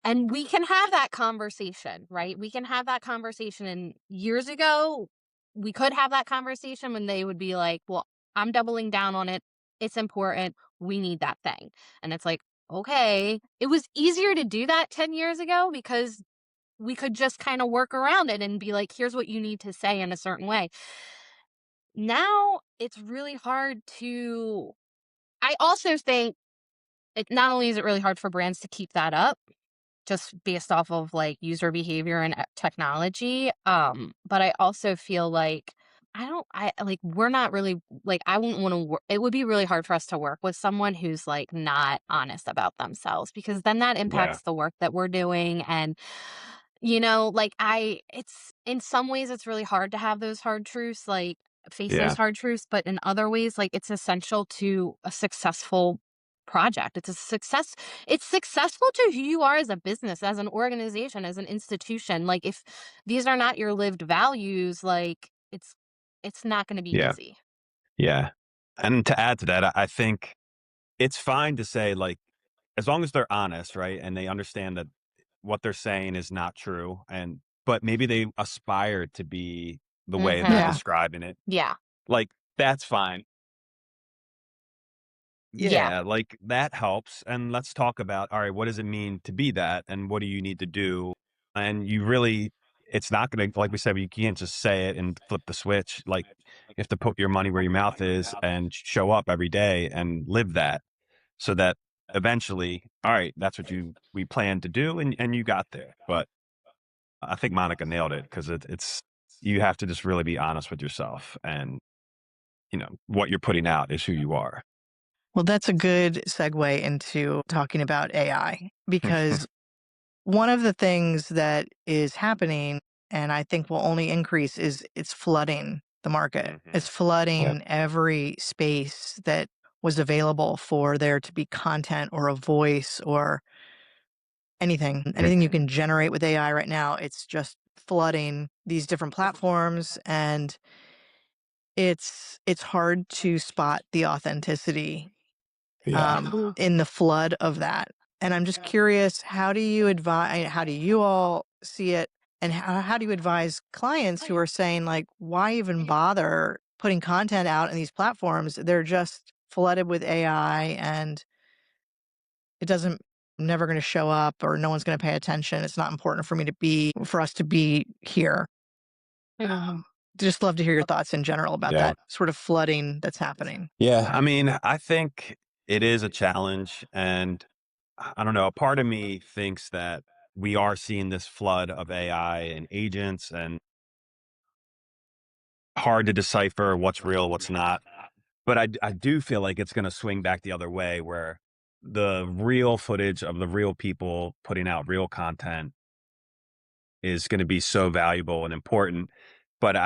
And we can have that conversation, right? We can have that conversation. And years ago, we could have that conversation when they would be like, well, I'm doubling down on it. It's important. We need that thing. And it's like, okay. It was easier to do that 10 years ago because we could just kind of work around it and be like, here's what you need to say in a certain way. Now it's really hard to. I also think not only is it really hard for brands to keep that up, just based off of like user behavior and technology. But I also feel like I like we're not really like I wouldn't want to work. It would be really hard for us to work with someone who's like not honest about themselves because then that Yeah. impacts the work that we're doing. And like it's in some ways it's really hard to have those hard truths, like face those Yeah. hard truths, but in other ways, like it's essential to a successful project. It's successful to who you are as a business, as an organization, as an institution. Like if these are not your lived values, like it's not going to be Yeah. easy. Yeah. And to add to that, I think it's fine to say, like, as long as they're honest, right? And they understand that what they're saying is not true. But maybe they aspire to be the way they're Mhm. Yeah. describing it. Yeah. Like, that's fine. Yeah. Yeah, like that helps. And let's talk about, all right, what does it mean to be that? And what do you need to do? And it's not going to, like we said, you can't just say it and flip the switch. Like, you have to put your money where your mouth is and show up every day and live that so that eventually, all right, that's what we plan to do. And you got there. But I think Monica nailed it because you have to just really be honest with yourself and, what you're putting out is who you are. Well, that's a good segue into talking about AI because one of the things that is happening, and I think will only increase, is it's flooding the market. It's Mhm. flooding every space that was available for there to be content or a voice or anything you can generate with AI right now. It's just flooding these different platforms, and it's hard to spot the authenticity Yeah. in the flood of that. And I'm just curious, how do you all see it? And how do you advise clients who are saying, like, why even bother putting content out in these platforms? They're just flooded with AI and it doesn't, never going to show up or no one's going to pay attention. It's not important for us to be here. Mhm. Just love to hear your thoughts in general about Yeah. that sort of flooding that's happening. Yeah. I mean, I think it is a challenge. And I don't know, a part of me thinks that we are seeing this flood of AI and agents and hard to decipher what's real, what's not. But I do feel like it's going to swing back the other way where the real footage of the real people putting out real content is going to be so valuable and important. But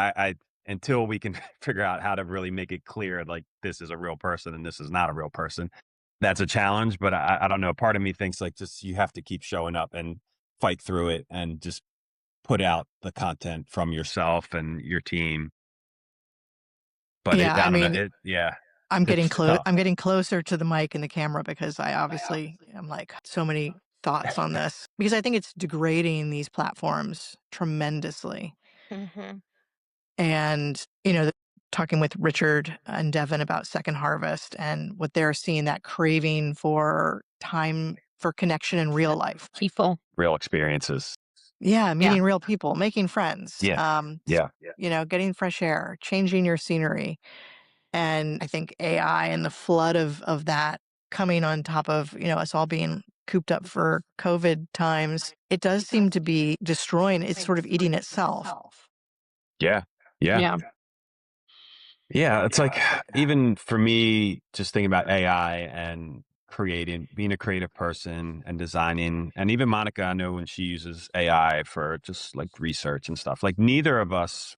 until we can figure out how to really make it clear, like this is a real person and this is not a real person, that's a challenge. But I don't know. Part of me thinks like just you have to keep showing up and fight through it and just put out the content from yourself and your team. But Yeah, I I don't know. mean, Yeah, I'm getting it's close. tough. I'm getting closer to the mic and the camera because I obviously am like so many thoughts on this because I think it's degrading these platforms tremendously. Mhm. And, talking with Richard and Devin about Second Harvest and what they're seeing, that craving for time for connection in real life. People. Real experiences. Yeah, Yeah. meeting real people, making friends, Yeah. Yeah. getting fresh air, changing your scenery. And I think AI and the flood of that coming on top of, us all being cooped up for COVID times, it does seem to be destroying, it's sort of eating itself. Yeah. Yeah. Yeah. Yeah. It's like, even for me, just thinking about AI and being a creative person and designing, and even Monica, I know when she uses AI for just like research and stuff, like neither of us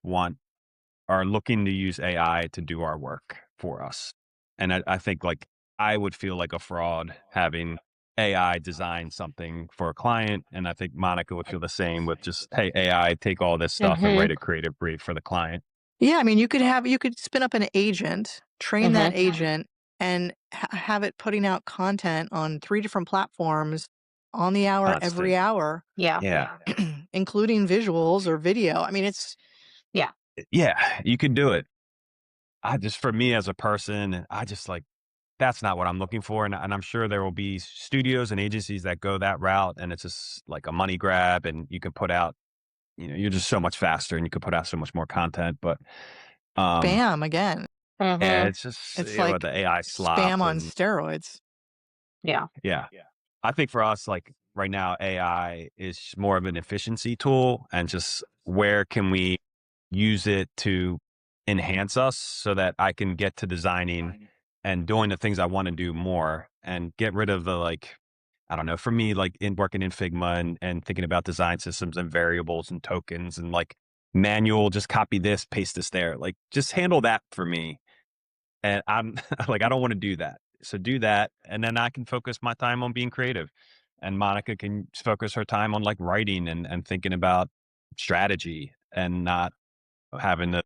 are looking to use AI to do our work for us. And I think like I would feel like a fraud having AI design something for a client. And I think Monica would feel the same with just, hey, AI, take all this stuff and Mhm. write a creative brief for the client. Yeah, I mean, you could spin up an agent, train that Mhm. agent, and have it putting out content on 3 different platforms on the hour, every Constant. hour, Yeah. Yeah. including visuals or video. I mean, it's Yeah. Yeah. You can do it. For me as a person, I just like, that's not what I'm looking for. And I'm sure there will be studios and agencies that go that route, and it's just like a money grab, and you can put out, you're just so much faster and you could put out so much more content. But um spam again. yeah, Mhm. it's just, It's like the AI spam slop. on And steroids. Yeah. yeah, I think for us, like right now, AI is more of an efficiency tool, and just where can we use it to enhance us so that I can get to designing and doing the things I want to do more, and get rid of the, like, I don't know, for me, like in working in Figma and thinking about design systems and variables and tokens and like manual, just copy this, paste this there, like just handle that for me. And I'm like, I don't want to do that. So do that. And then I can focus my time on being creative. And Monica can focus her time on like writing and thinking about strategy, and not having to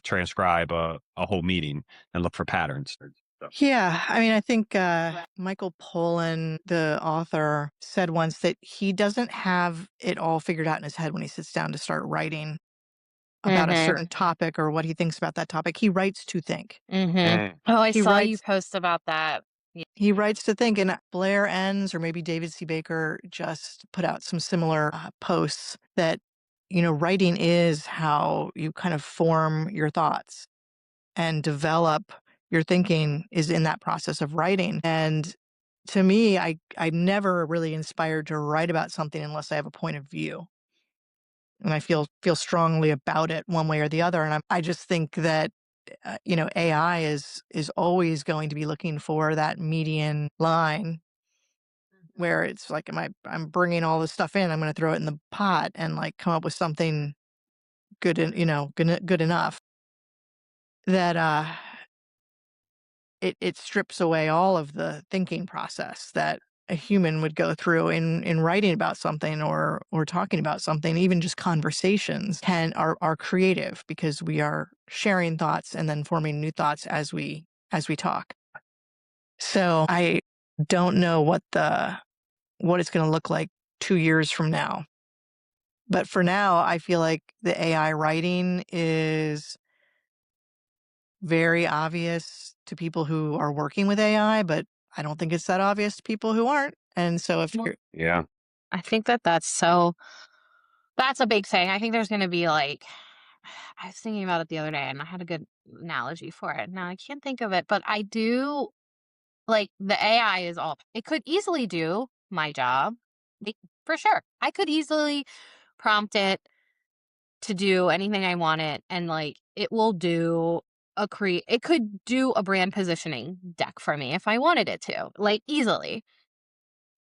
transcribe a whole meeting and look for patterns. So, Yeah, I mean, I think Michael Pollan, the author, said once that he doesn't have it all figured out in his head when he sits down to start writing about a Mhm. certain topic or what he thinks about that topic. He writes to think. Mhm. mm, Oh, I He saw you writes post about that. Yeah. he writes to think, and Blair Enns or maybe David C. Baker just put out some similar posts that, writing is how you kind of form your thoughts and develop your thinking is in that process of writing. And to me, I'm never really inspired to write about something unless I have a point of view and I feel strongly about it one way or the other. And I just think that AI is always going to be looking for that median line where it's like, I'm bringing all this stuff in, I'm going to throw it in the pot and like come up with something good and good enough that it strips away all of the thinking process that a human would go through in writing about something or talking about something. Even just conversations are creative because we are sharing thoughts and then forming new thoughts as we talk. So I don't know what it's going to look like 2 years from now. But for now, I feel like the AI writing is very obvious to people who are working with AI, but I don't think it's that obvious to people who aren't. And so if Well, you're yeah. I think that's a big thing. I think there's gonna be like I was thinking about it the other day and I had a good analogy for it. Now I can't think of it, but I do like the AI is all it could easily do my job. Like, for sure. I could easily prompt it to do anything I want it and like it will do it could do a brand positioning deck for me if I wanted it to, like easily.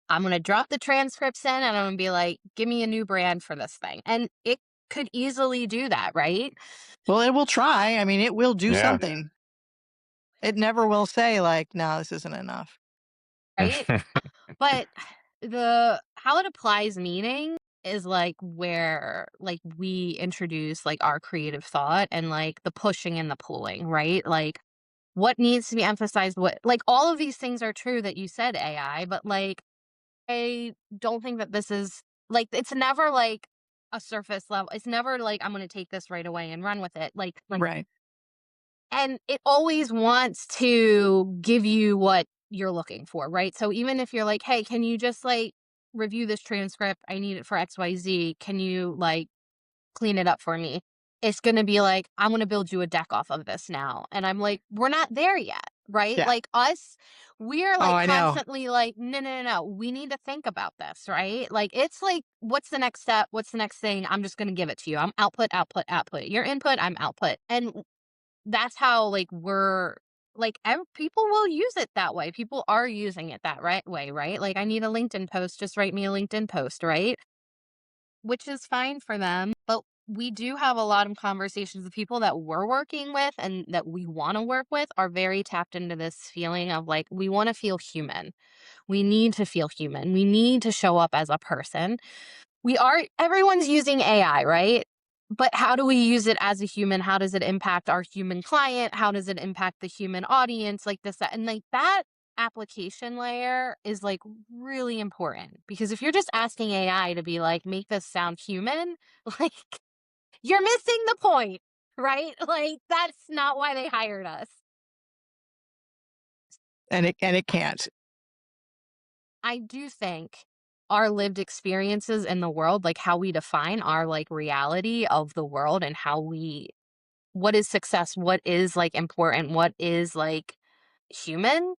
I'm gonna drop the transcripts in and I'm gonna be like, give me a new brand for this thing. And it could easily do that, right? well, it will try. I mean, it will do Yeah. something. It never will say like, no, this isn't enough. Right? But the how it applies meaning is like where like we introduce like our creative thought and like the pushing and the pulling, right? Like what needs to be emphasized, what like all of these things are true that you said AI, but like I don't think that this is like it's never like a surface level. It's never like I'm going to take this right away and run with it. Like Right. and it always wants to give you what you're looking for, right? So even if you're like, "Hey, can you just like review this transcript? I need it for XYZ. Can you like clean it up for me?" it's gonna be like, "I'm gonna build you a deck off of this now." And I'm like, "We're not there yet," right? Yeah. Like, us, we're, Oh, like, I know. constantly like, "No, no, no, no, we need to think about this," right? Like, it's like, "What's the next step? What's the next thing? I'm just gonna give it to you. I'm output, output, output. Your input, I'm output." And that's how, like, we're like, people will use it that way. People are using it that right way, right? Like, I need a LinkedIn post, just write me a LinkedIn post, right? Which is fine for them, but we do have a lot of conversations. The people that we're working with and that we want to work with are very tapped into this feeling of like, we want to feel human. We need to feel human. We need to show up as a person. Everyone's using AI, right? But how do we use it as a human? How does it impact our human client? How does it impact the human audience? Like this, that, and like that application layer is like really important because if you're just asking AI to be like, make this sound human, like you're missing the point, right? Like that's not why they hired us. And it can't. I do think our lived experiences in the world, like how we define our like reality of the world and how we what is success, what is like important, what is like human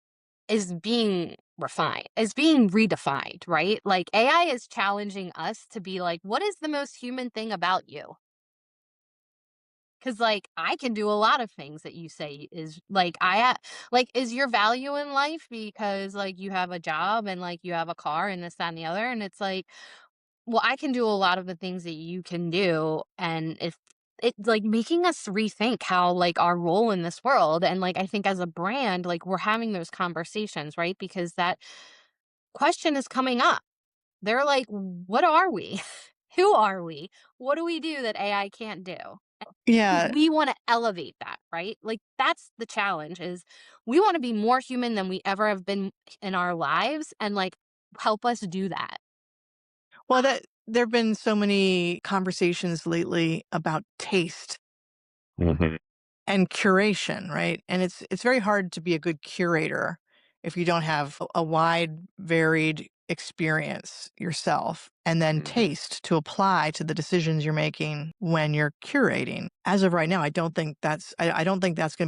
is being refined, is being redefined, right? Like AI is challenging us to be like, what is the most human thing about you? Cause like I can do a lot of things that you say is like like is your value in life because like you have a job and like you have a car and this, that, and the other. And it's like, well, I can do a lot of the things that you can do. And if it's like making us rethink how like our role in this world. And like I think as a brand, like we're having those conversations, right? Because that question is coming up. They're like, what are we? Who are we? What do we do that AI can't do? Yeah. We want to elevate that, right? Like that's the challenge is we want to be more human than we ever have been in our lives and like help us do that. Well, that there've been so many conversations lately about taste Mhm. and curation, right? And it's very hard to be a good curator if you don't have a wide, varied experience yourself and then Mhm. taste to apply to the decisions you're making when you're curating. As of right now, I don't think that's going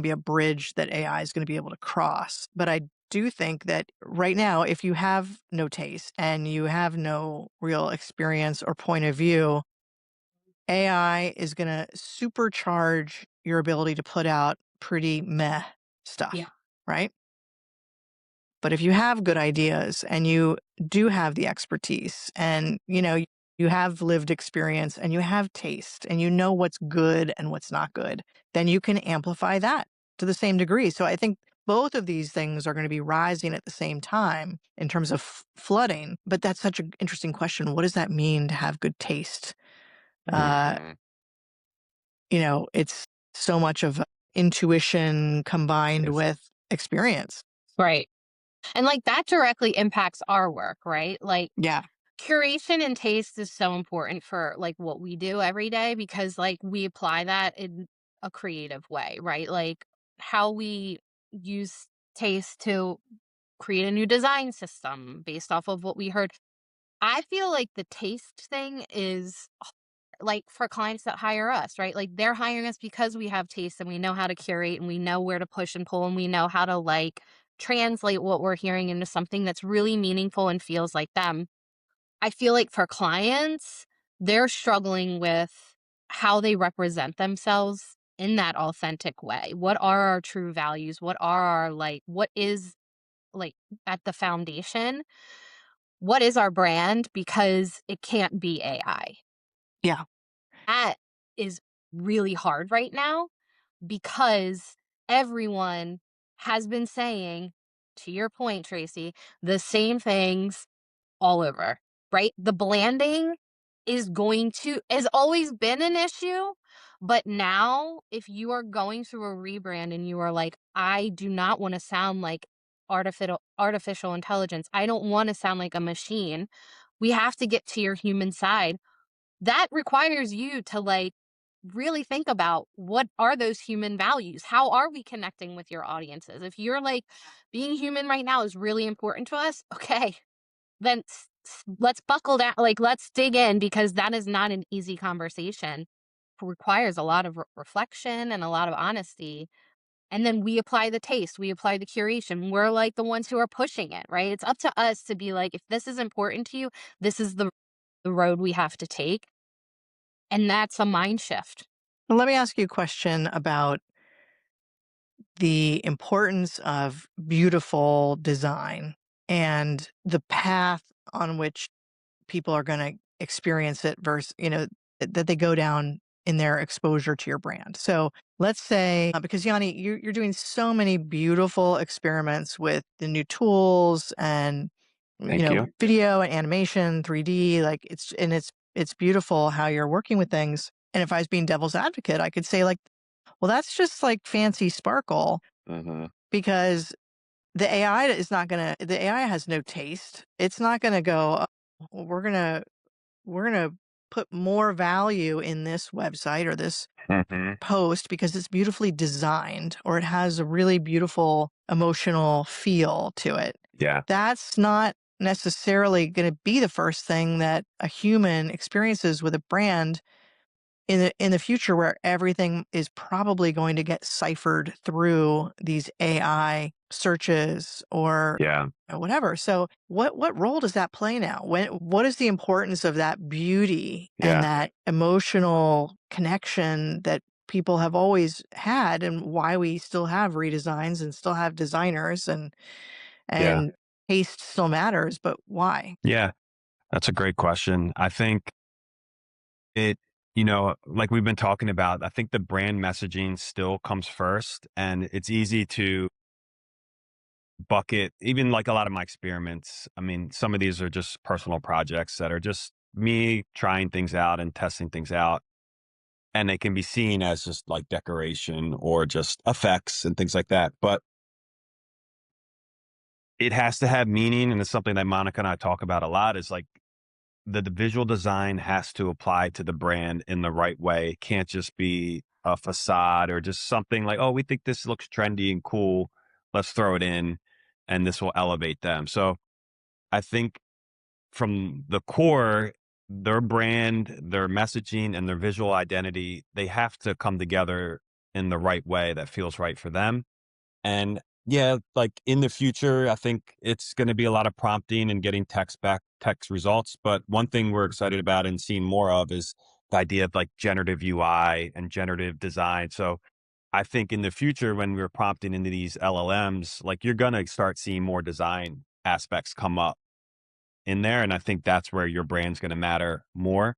to be a bridge that AI is going to be able to cross. But I do think that right now, if you have no taste and you have no real experience or point of view, AI is going to supercharge your ability to put out pretty meh Yeah. stuff, right? But if you have good ideas and you do have the expertise and you have lived experience and you have taste and you know what's good and what's not good, then you can amplify that to the same degree. So I think both of these things are going to be rising at the same time in terms of flooding. But that's such an interesting question. What does that mean to have good taste? Uh, Mhm. it's so much of intuition combined Yes. with experience. Right. And like that directly impacts our work, right? Like Yeah. curation and taste is so important for like what we do every day because like we apply that in a creative way, right? Like how we use taste to create a new design system based off of what we heard. I feel like the taste thing is like for clients that hire us, right? Like they're hiring us because we have taste and we know how to curate and we know where to push and pull and we know how to like translate what we're hearing into something that's really meaningful and feels like them. I feel like for clients, they're struggling with how they represent themselves in that authentic way. What are our true values? What are our like what is like at the foundation? What is our brand because it can't be AI? Yeah. That is really hard right now because everyone has been saying, to your point, Tracy, the same things all over, right? The blanding has always been an issue. But now, if you are going through a rebrand and you are like, I do not want to sound like artificial intelligence. I don't want to sound like a machine. We have to get to your human side that requires you to like really think about what are those human values? How are we connecting with your audiences? If you're like being human right now is really important to us, okay, then let's buckle down, like let's dig in because that is not an easy conversation. requires a lot of reflection and a lot of honesty. And then we apply the taste, we apply the curation. We're like the ones who are pushing it, right? It's up to us to be like, if this is important to you, this is the road we have to take. And that's a mind shift. Well, let me ask you a question about the importance of beautiful design and the path on which people are going to experience it versus, that they go down in their exposure to your brand. So let's say, because Yanni, you're doing so many beautiful experiments with the new tools and, Thank you. video and animation, 3D, like it's beautiful how you're working with things. And if I was being devil's advocate, I could say like, well, that's just like fancy sparkle Hmm. because the AI has no taste. It's not going to go, "Oh, we're going to put more value in this website or this Hmm. post because it's beautifully designed or it has a really beautiful emotional feel to it." Yeah. That's not necessarily going to be the first thing that a human experiences with a brand in the future, where everything is probably going to get ciphered through these AI searches or Yeah. whatever. So what role does that play now? What is the importance of that beauty and Yeah. that emotional connection that people have always had, and why we still have redesigns and still have designers and Yeah. and taste still matters, but why? Yeah. That's a great question. I think it, like we've been talking about, I think the brand messaging still comes first. And it's easy to bucket, even like a lot of my experiments. I mean, some of these are just personal projects that are just me trying things out and testing things out. And they can be seen as just like decoration or just effects and things like that. But it has to have meaning. And it's something that Monica and I talk about a lot is like the visual design has to apply to the brand in the right way. It can't just be a facade or just something like, oh, we think this looks trendy and cool. Let's throw it in and this will elevate them. So I think from the core, their brand, their messaging, and their visual identity, they have to come together in the right way that feels right for them. And yeah, like in the future, I think it's going to be a lot of prompting and getting text results. But one thing we're excited about and seeing more of is the idea of like generative UI and generative design. So I think in the future, when we're prompting into these LLMs, like you're going to start seeing more design aspects come up in there. And I think that's where your brand's going to matter more.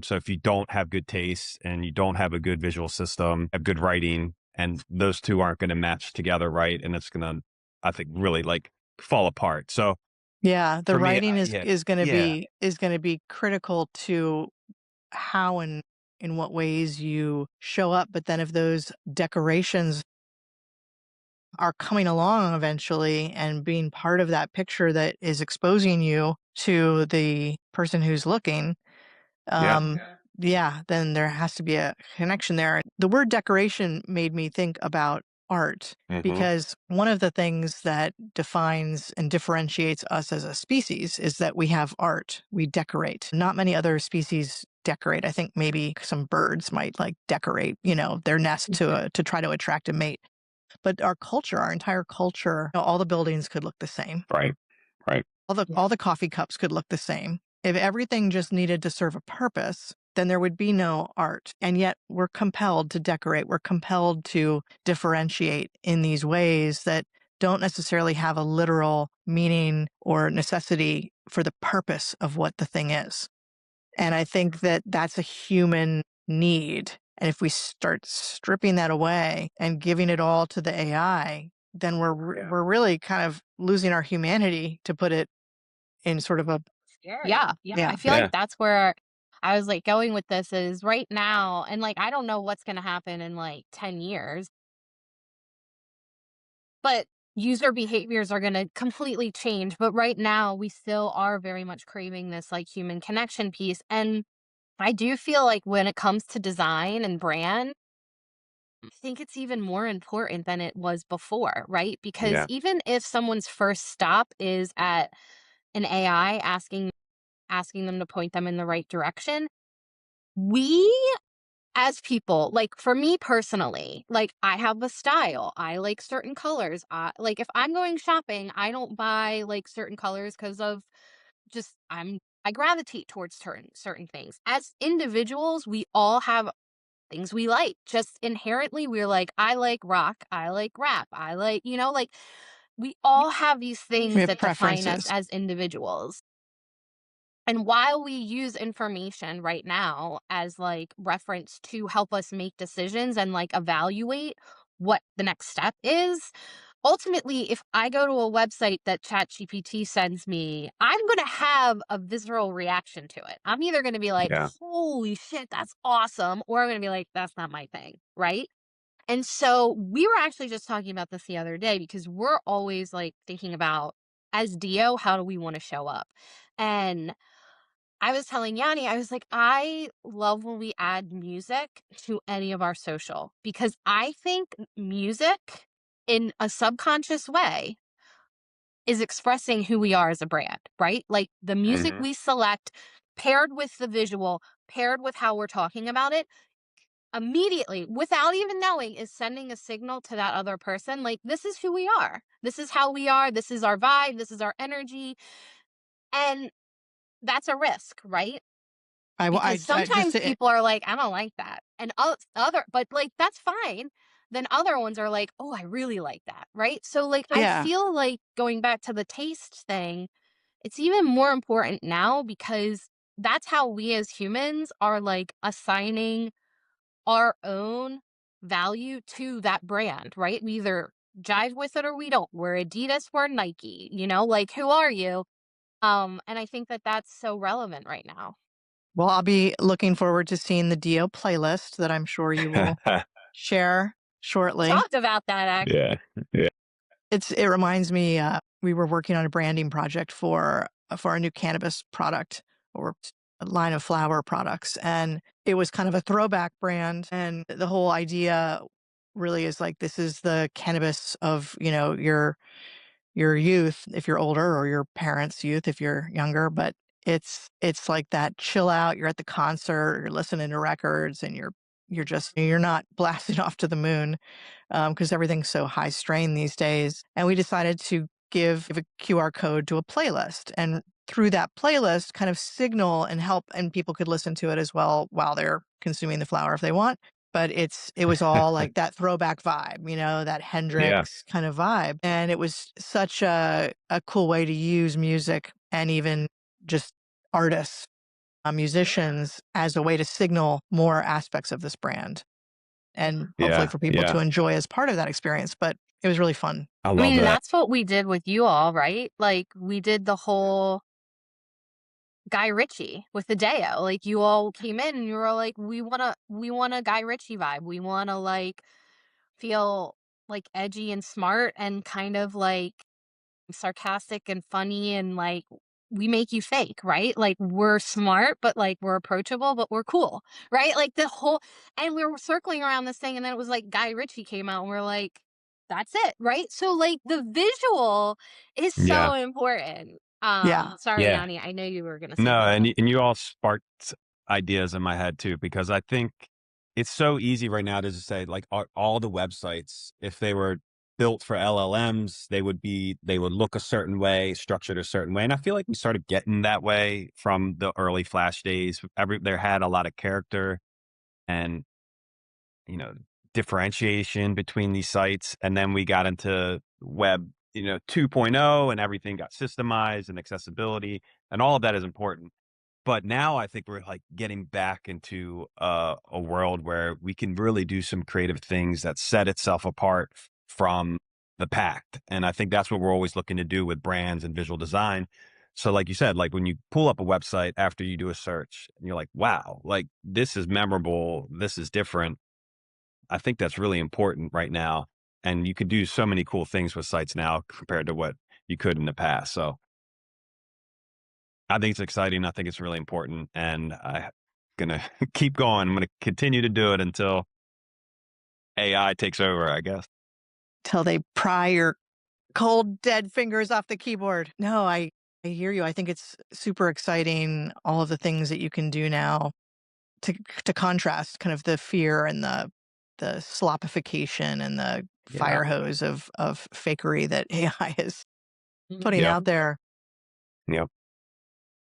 So if you don't have good taste and you don't have a good visual system, have good writing, and those two aren't going to match together, right? And it's going to, I think, really like fall apart. So Yeah, the for me, writing is yeah, is going to yeah, be critical to how and in what ways you show up. But then if those decorations are coming along eventually and being part of that picture that is exposing you to the person who's looking, yeah, yeah, then there has to be a connection there. The word decoration made me think about art hmm, because one of the things that defines and differentiates us as a species is that we have art. We decorate. Not many other species decorate. I think maybe some birds might like decorate, their nest to try to attract a mate. But our culture, our entire culture, all the buildings could look the same. right, right, All the coffee cups could look the same. If everything just needed to serve a purpose, then there would be no art. And yet we're compelled to decorate. We're compelled to differentiate in these ways that don't necessarily have a literal meaning or necessity for the purpose of what the thing is. And I think that that's a human need. And if we start stripping that away and giving it all to the AI, then we're really kind of losing our humanity, to put it in sort of a Scary. Yeah. yeah. I feel like yeah, that's where I was like going with this is right now. And like, I don't know what's going to happen in like 10 years, but user behaviors are going to completely change. But right now, we still are very much craving this like human connection piece. And I do feel like when it comes to design and brand, I think it's even more important than it was before, right? Because yeah, even if someone's first stop is at an AI asking them to point them in the right direction, we as people, like for me personally, like I have a style. I like certain colors. Like if I'm going shopping, I don't buy like certain colors because of just I gravitate towards certain things. As individuals, we all have things we like. Just inherently, we're like, I like rock, I like rap, I like, like we all have these We things have that define us preferences. as individuals. And while we use information right now as like reference to help us make decisions and like evaluate what the next step is, ultimately, if I go to a website that ChatGPT sends me, I'm going to have a visceral reaction to it. I'm either going to be like, Yeah. holy shit, that's awesome. Or I'm going to be like, that's not my thing. Right. And so we were actually just talking about this the other day because we're always like thinking about as DEEO, how do we want to show up? And I was telling Yanni, I was like, I love when we add music to any of our social because I think music in a subconscious way is expressing who we are as a brand, right? Like the music Mhm. we select paired with the visual, paired with how we're talking about it, immediately, without even knowing, is sending a signal to that other person like, this is who we are. This is how we are. This is our vibe. This is our energy. And that's a risk, right? Because I just sometimes people are like, "I don't like that." And but, like, that's fine. Then other ones are like, "Oh, I really like that." Right? So, like, I yeah. feel like going back to the taste thing, it's even more important now because that's how we as humans are, like, assigning our own value to that brand, right? We either jive with it or we don't. We're Adidas, we're Nike, like, who are you? And I think that that's so relevant right now. Well, I'll be looking forward to seeing the Dio playlist that I'm sure you will share shortly. Talked about that Yeah. Yeah. It reminds me, we were working on a branding project for a new cannabis product or a line of flower products, and it was kind of a throwback brand. And the whole idea really is like this is the cannabis of your youth if you're older or your parents' youth if you're younger, but it's like that chill out. You're at the concert, you're listening to records, and you're not blasting off to the moon because everything's so high strain these days. And we decided to give a QR code to a playlist. And through that playlist, kind of signal and help, and people could listen to it as well while they're consuming the flower if they want. But it was all like that throwback vibe, that Yeah. Hendrix kind of vibe. And it was such a cool way to use music and even just artists, musicians as a way to signal more aspects of this brand and hopefully Yeah. for people to Yeah. enjoy as part of that experience. But it was really fun. I I love mean, that. that's what we did with you all, right? Like, we did the whole Guy Ritchie with the Deo. Like, you all came in and you were like, we want a Guy Ritchie vibe. We want to like feel like edgy and smart and kind of like sarcastic and funny and like we make you fake, right? Like we're smart, but like we're approachable, but we're cool, right? Like the whole, and we were circling around this thing, and then it was like Guy Ritchie came out, and we're like, that's it, right? So like the visual is Yeah. so important. Yeah. Sorry, Yeah. Yanni, I know you were gonna say No, and something. and you all sparked ideas in my head too, because I think it's so easy right now to just say like all the websites, if they were built for LLMs, they would look a certain way, structured a certain way. And I feel like we started getting that way from the early Flash days. There had a lot of character and, you know, differentiation between these sites. And then we got into web, 2.0 and everything got systemized and accessibility and all of that is important. But now I think we're like getting back into a world where we can really do some creative things that set itself apart from the pack. And I think that's what we're always looking to do with brands and visual design. So like you said, like when you pull up a website after you do a search and you're like, wow, like this is memorable. This is different. I think that's really important right now. And you could do so many cool things with sites now compared to what you could in the past. So I think it's exciting. I think it's really important, and I'm gonna keep going. I'm gonna continue to do it until AI takes over, I guess. Till they pry your cold, dead fingers off the keyboard. No, I hear you. I think it's super exciting, all of the things that you can do now to to contrast kind of the fear and the slopification and the Yeah. fire hose of fakery that AI is putting Yep. out there. Yep.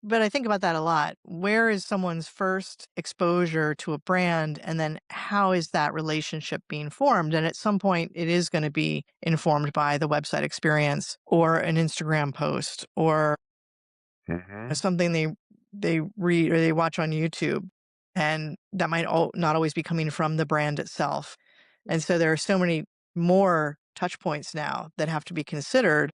But I think about that a lot. Where is someone's first exposure to a brand, and then how is that relationship being formed? And at some point, it is going to be informed by the website experience or an Instagram post or Hmm. something they read or they watch on YouTube, and that might not always be coming from the brand itself. And so there are so many more touch points now that have to be considered,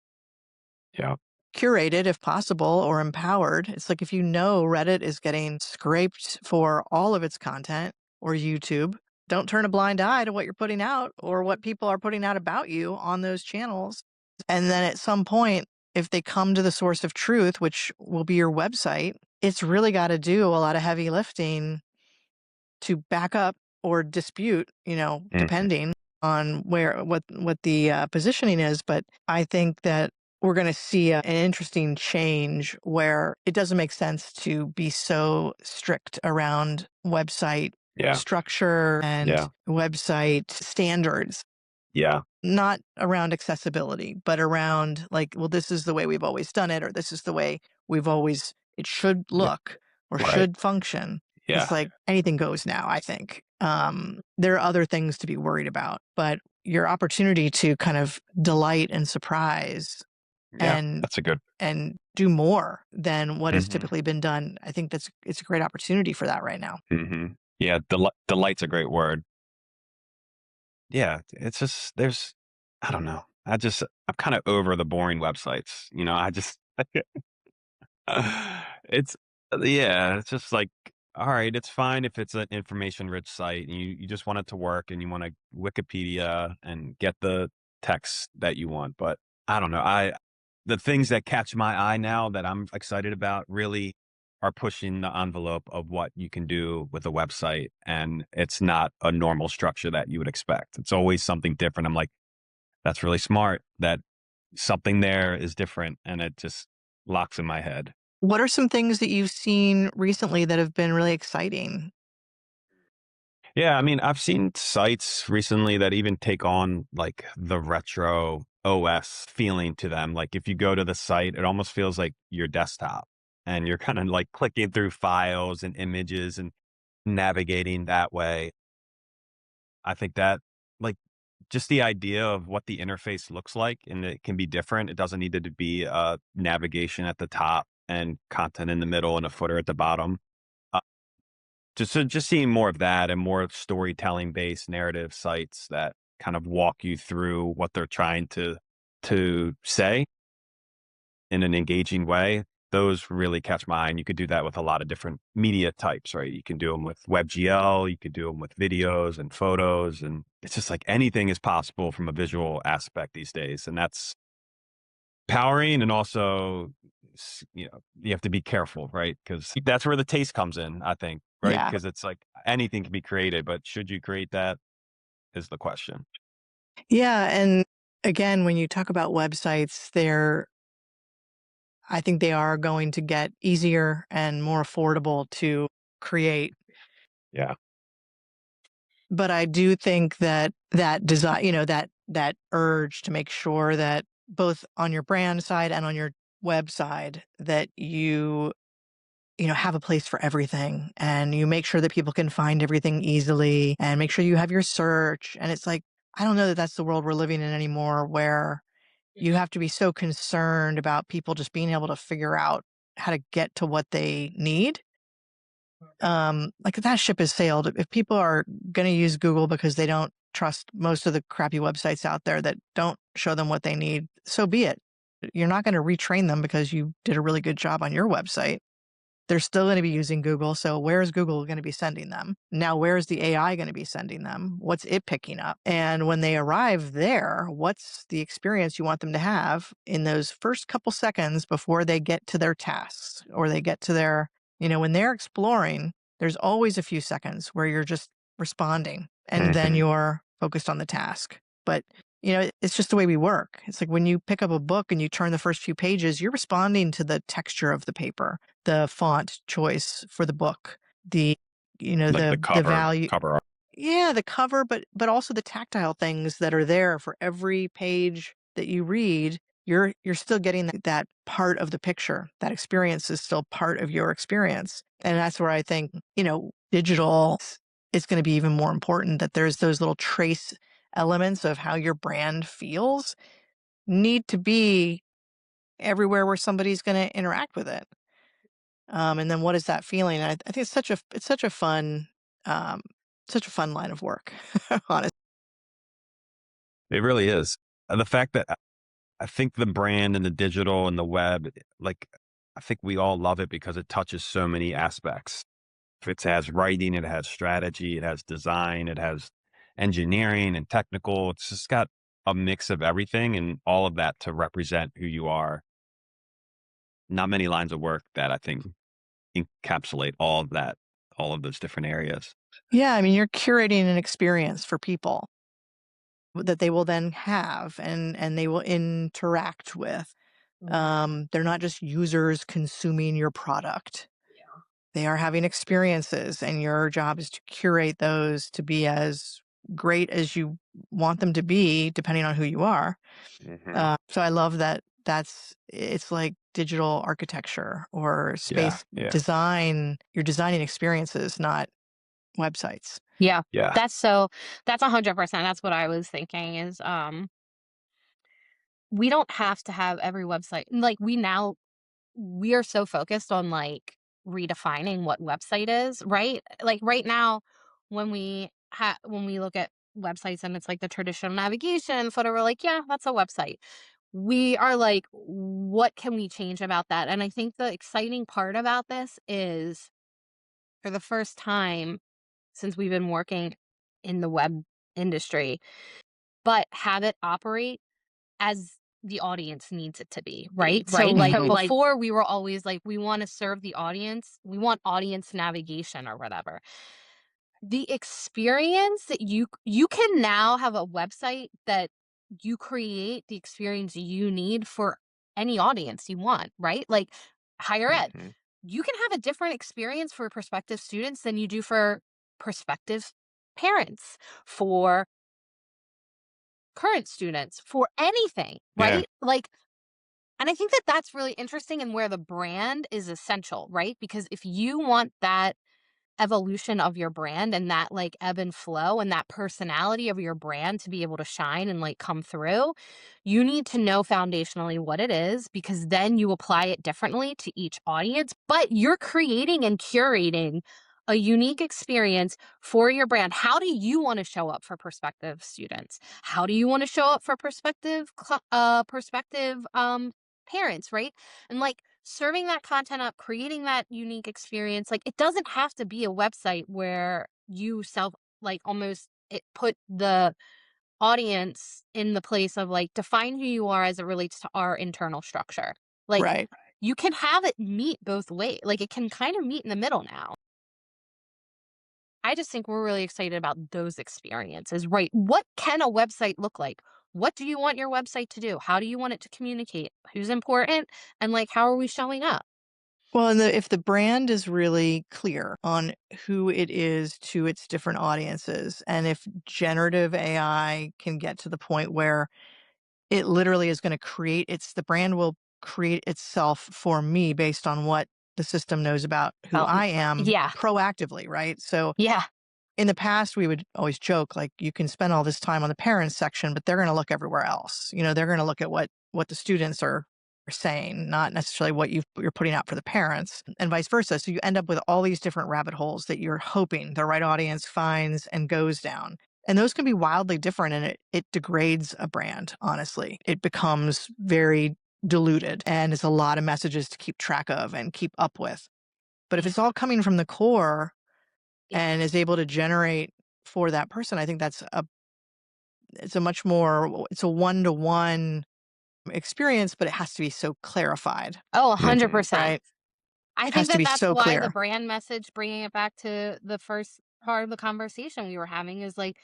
Yeah. curated if possible, or empowered. It's like if you know Reddit is getting scraped for all of its content or YouTube, don't turn a blind eye to what you're putting out or what people are putting out about you on those channels. And then at some point, if they come to the source of truth, which will be your website, it's really got to do a lot of heavy lifting to back up or dispute, Hmm. depending on what the positioning is. But I think that we're going to see an interesting change where it doesn't make sense to be so strict around website Yeah. structure and Yeah. website standards, Yeah. not around accessibility, but around like, well, this is the way we've always done it, or this is the way it should Yeah. look or Right. should function. It's Yeah. like anything goes now, I think. There are other things to be worried about, but your opportunity to kind of delight and surprise Yeah. and That's a good. do more than what has Hmm. typically been done. I think it's a great opportunity for that right now. Hmm. Yeah. Delight's a great word. Yeah. It's just, I don't know. I'm kind of over the boring websites. It's yeah, it's just like, all right, it's fine if it's an information rich site and you just want it to work and you want to Wikipedia and get the text that you want. But I don't know. The things that catch my eye now that I'm excited about really are pushing the envelope of what you can do with a website. And it's not a normal structure that you would expect. It's always something different. I'm like, that's really smart that something there is different and it just locks in my head. What are some things that you've seen recently that have been really exciting? Yeah, I mean, I've seen sites recently that even take on like the retro OS feeling to them. Like if you go to the site, it almost feels like your desktop and you're kind of like clicking through files and images and navigating that way. I think that like just the idea of what the interface looks like and it can be different. It doesn't need to be navigation at the top and content in the middle and a footer at the bottom. Uh, just seeing more of that and more storytelling based narrative sites that kind of walk you through what they're trying to say in an engaging way. Those really catch my eye. And you could do that with a lot of different media types, right? You can do them with WebGL, you could do them with videos and photos. And it's just like anything is possible from a visual aspect these days. And that's powering. And also, you have to be careful, right? Because that's where the taste comes in, I think, right? Yeah. Because it's like anything can be created, but should you create that is the question. Yeah. And again, when you talk about websites, I think they are going to get easier and more affordable to create. Yeah. But I do think that desire, that urge to make sure that both on your brand side and on your website that have a place for everything and you make sure that people can find everything easily and make sure you have your search. And it's like, I don't know that that's the world we're living in anymore, where you have to be so concerned about people just being able to figure out how to get to what they need. Like that ship has sailed. If people are going to use Google because they don't trust most of the crappy websites out there that don't show them what they need, so be it. You're not going to retrain them because you did a really good job on your website. They're still going to be using Google. So where is Google going to be sending them? Now, where is the AI going to be sending them? What's it picking up? And when they arrive there, what's the experience you want them to have in those first couple seconds before they get to their tasks or they get to when they're exploring, there's always a few seconds where you're just responding and then Hmm. you're focused on the task. But it's just the way we work. It's like when you pick up a book and you turn the first few pages, you're responding to the texture of the paper, the font choice for the book, the Like the the cover value. cover art. Yeah, the cover, but also the tactile things that are there for every page that you read. You're still getting that part of the picture. That experience is still part of your experience. And that's where I think, digital is going to be even more important, that there's those little trace elements of how your brand feels need to be everywhere where somebody's going to interact with it. And then what is that feeling? I think it's um, such a fun line of work, honestly. It really is. The fact that I think the brand and the digital and the web, like, I think we all love it because it touches so many aspects. It has writing, it has strategy, it has design, it has engineering and technical. It's just got a mix of everything and all of that to represent who you are. Not many lines of work that I think encapsulate all of that, all of those different areas. Yeah, I mean, you're curating an experience for people that they will then have and they will interact with. They're not just users consuming your product. They are having experiences, and your job is to curate those to be as great as you want them to be, depending on who you are. Hmm. So I love that. It's like digital architecture or Yeah, space yeah, design. You're designing experiences, not websites. Yeah. yeah. That's 100%. That's what I was thinking is, we don't have to have every website. Like, we are so focused on, like, redefining what website is, right? Like, right now, when we look at websites and it's like the traditional navigation footer, we're like, "Yeah, that's a website." We are like, "What can we change about that?" And I think the exciting part about this is, for the first time since we've been working in the web industry, but have it operate as the audience needs it to be, right? So, Right. like, So, before we were always like, we want to serve the audience, we want audience navigation or whatever. The experience that you can now have a website that you create the experience you need for any audience you want, right? Like, higher ed, Hmm. you can have a different experience for prospective students than you do for prospective parents, for current students, for anything, Yeah. right? Like, and I think that that's really interesting and where the brand is essential, right? Because if you want that evolution of your brand and that, like, ebb and flow and that personality of your brand to be able to shine and, like, come through, you need to know foundationally what it is, because then you apply it differently to each audience, but you're creating and curating a unique experience for your brand. How do you want to show up for prospective students? How do you want to show up for prospective parents, right? And, like, serving that content up, creating that unique experience, like, it doesn't have to be a website where you self, like, almost it put the audience in the place of, like, define who you are as it relates to our internal structure. Like, right. you can have it meet both ways. Like, it can kind of meet in the middle now. I just think we're really excited about those experiences, right? What can a website look like? What do you want your website to do? How do you want it to communicate? Who's important? And, like, how are we showing up? Well, and if the brand is really clear on who it is to its different audiences, and if generative AI can get to the point where it literally is going to the brand will create itself for me based on what the system knows about who Well, I am yeah, proactively, right? So yeah, in the past, we would always joke, like, you can spend all this time on the parents section, but they're going to look everywhere else. They're going to look at what the students are saying, not necessarily what you're putting out for the parents, and vice versa. So you end up with all these different rabbit holes that you're hoping the right audience finds and goes down. And those can be wildly different, and it degrades a brand, honestly. It becomes very diluted, and it's a lot of messages to keep track of and keep up with. But if yeah, it's all coming from the core yeah. and is able to generate for that person, I think it's a one-to-one experience, but it has to be so clarified, Oh, Hmm. 100%. right? I It think has to that be that's so why the clear. brand message, bringing it back to the first part of the conversation we were having, is like,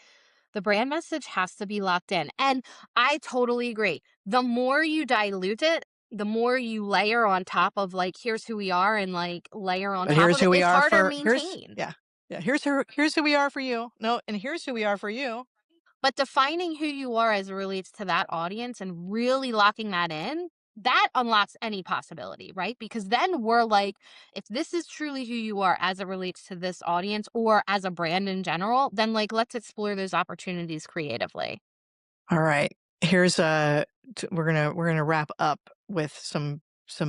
the brand message has to be locked in. And I totally agree. The more you dilute it, the more you layer on top of, like, here's who we are, and, like, layer on But top here's of it, who we it's are harder to for here's maintain. yeah. Yeah, here's who we are for you. No, and here's who we are for you. But defining who you are as it relates to that audience and really locking that in, that unlocks any possibility, right? Because then we're like, if this is truly who you are as it relates to this audience or as a brand in general, then like let's explore those opportunities creatively. All right. Here's a we're gonna wrap up with some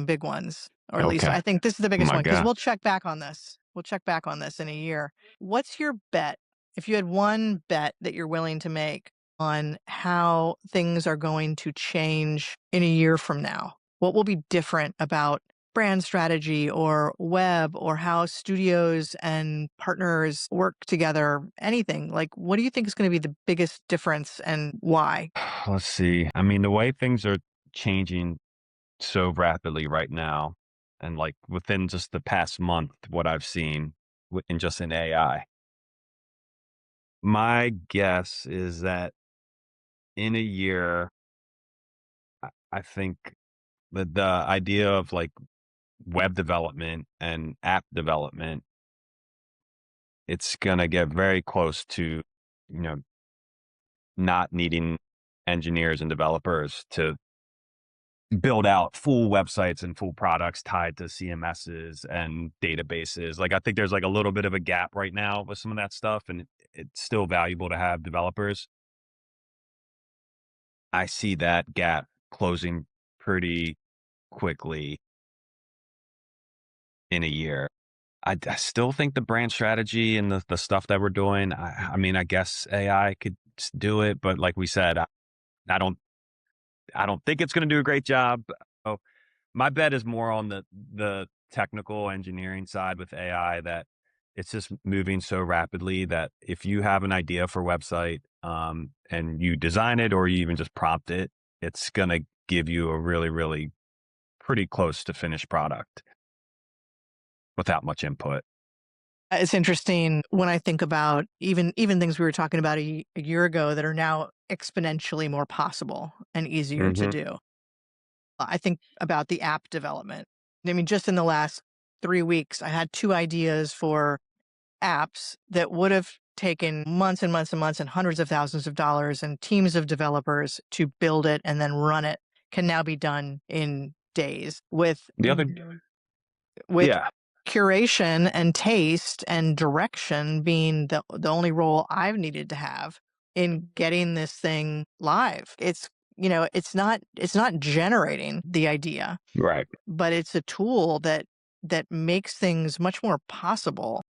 big ones, or at least Okay. I think this is the biggest My one because God. we'll check back on this. We'll check back on this in a year. What's your bet? If you had one bet that you're willing to make on how things are going to change in a year from now, what will be different about brand strategy or web or how studios and partners work together, anything? Like, what do you think is going to be the biggest difference and why? Let's see. I mean, the way things are changing so rapidly right now, and like within just the past month, what I've seen in just in AI, my guess is that in a year, I think the idea of like web development and app development, it's gonna get very close to, you know, not needing engineers and developers to build out full websites and full products tied to CMSs and databases. Like, I think there's like a little bit of a gap right now with some of that stuff, and it's still valuable to have developers. I see that gap closing pretty quickly in a year. I still think the brand strategy and the stuff that we're doing, I mean, I guess AI could do it, but like we said, I don't I don't think it's going to do a great job. So my bet is more on the technical engineering side with AI, that it's just moving so rapidly that if you have an idea for a website, and you design it or you even just prompt it, it's going to give you a really, really pretty close to finished product without much input. It's interesting when I think about even things we were talking about a year ago that are now exponentially more possible and easier to Hmm. do. I think about the app development. I mean, just in the last 3 weeks, I had two ideas for apps that would have taken months and months and months and hundreds of thousands of dollars and teams of developers to build it and then run it can now be done in days The other, with yeah, curation and taste and direction being the only role I've needed to have in getting this thing live. It's it's not generating the idea, right, but it's a tool that makes things much more possible.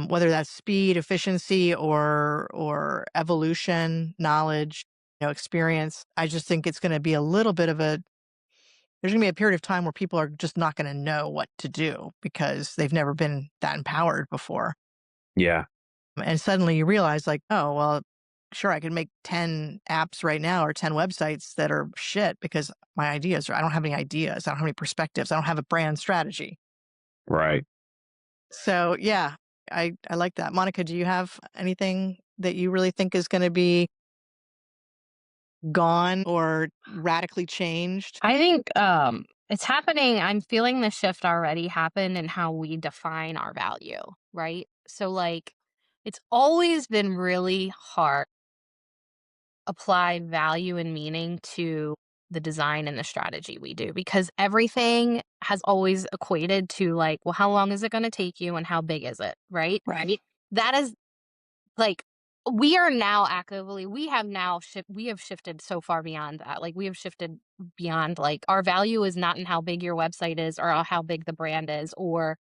Whether that's speed, efficiency, or evolution, knowledge, experience. I just think it's going to be a little bit of a there's going to be a period of time where people are just not going to know what to do because they've never been that empowered before. yeah, And suddenly you realize, like, oh, well, sure, I could make 10 apps right now or 10 websites that are shit because my ideas are, I don't have any ideas. I don't have any perspectives. I don't have a brand strategy. right. So, yeah, I like that. Monica, do you have anything that you really think is going to be gone or radically changed? I think it's happening. I'm feeling the shift already happen in how we define our value, right? So like it's always been really hard apply value and meaning to the design and the strategy we do because everything has always equated to like, well, how long is it going to take you and how big is it, right? Right. That is like we are now actively we have shifted so far beyond that. Like we have shifted beyond like our value is not in how big your website is or how big the brand is or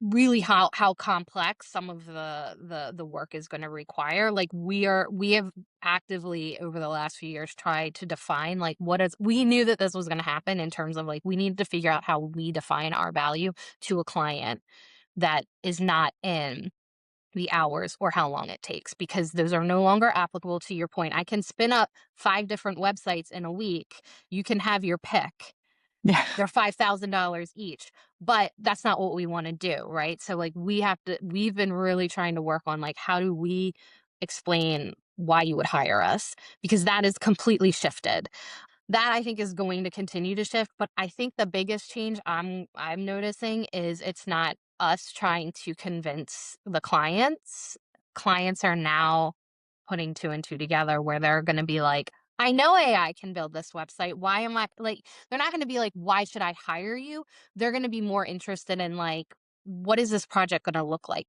really how complex some of the work is going to require. Like we have actively over the last few years tried to define like what is we knew that this was going to happen in terms of like we need to figure out how we define our value to a client that is not in the hours or how long it takes because those are no longer applicable. To your point, I can spin up 5 different websites in a week. You can have your pick. Yeah. They're $5,000 each, but that's not what we want to do, right? So like we've been really trying to work on like how do we explain why you would hire us because that is completely shifted. That I think is going to continue to shift, but I think the biggest change I'm noticing is it's not us trying to convince the clients. Clients are now putting two and two together where they're going to be like, I know AI can build this website. Why am I like, they're not going to be like, why should I hire you? They're going to be more interested in like, what is this project going to look like?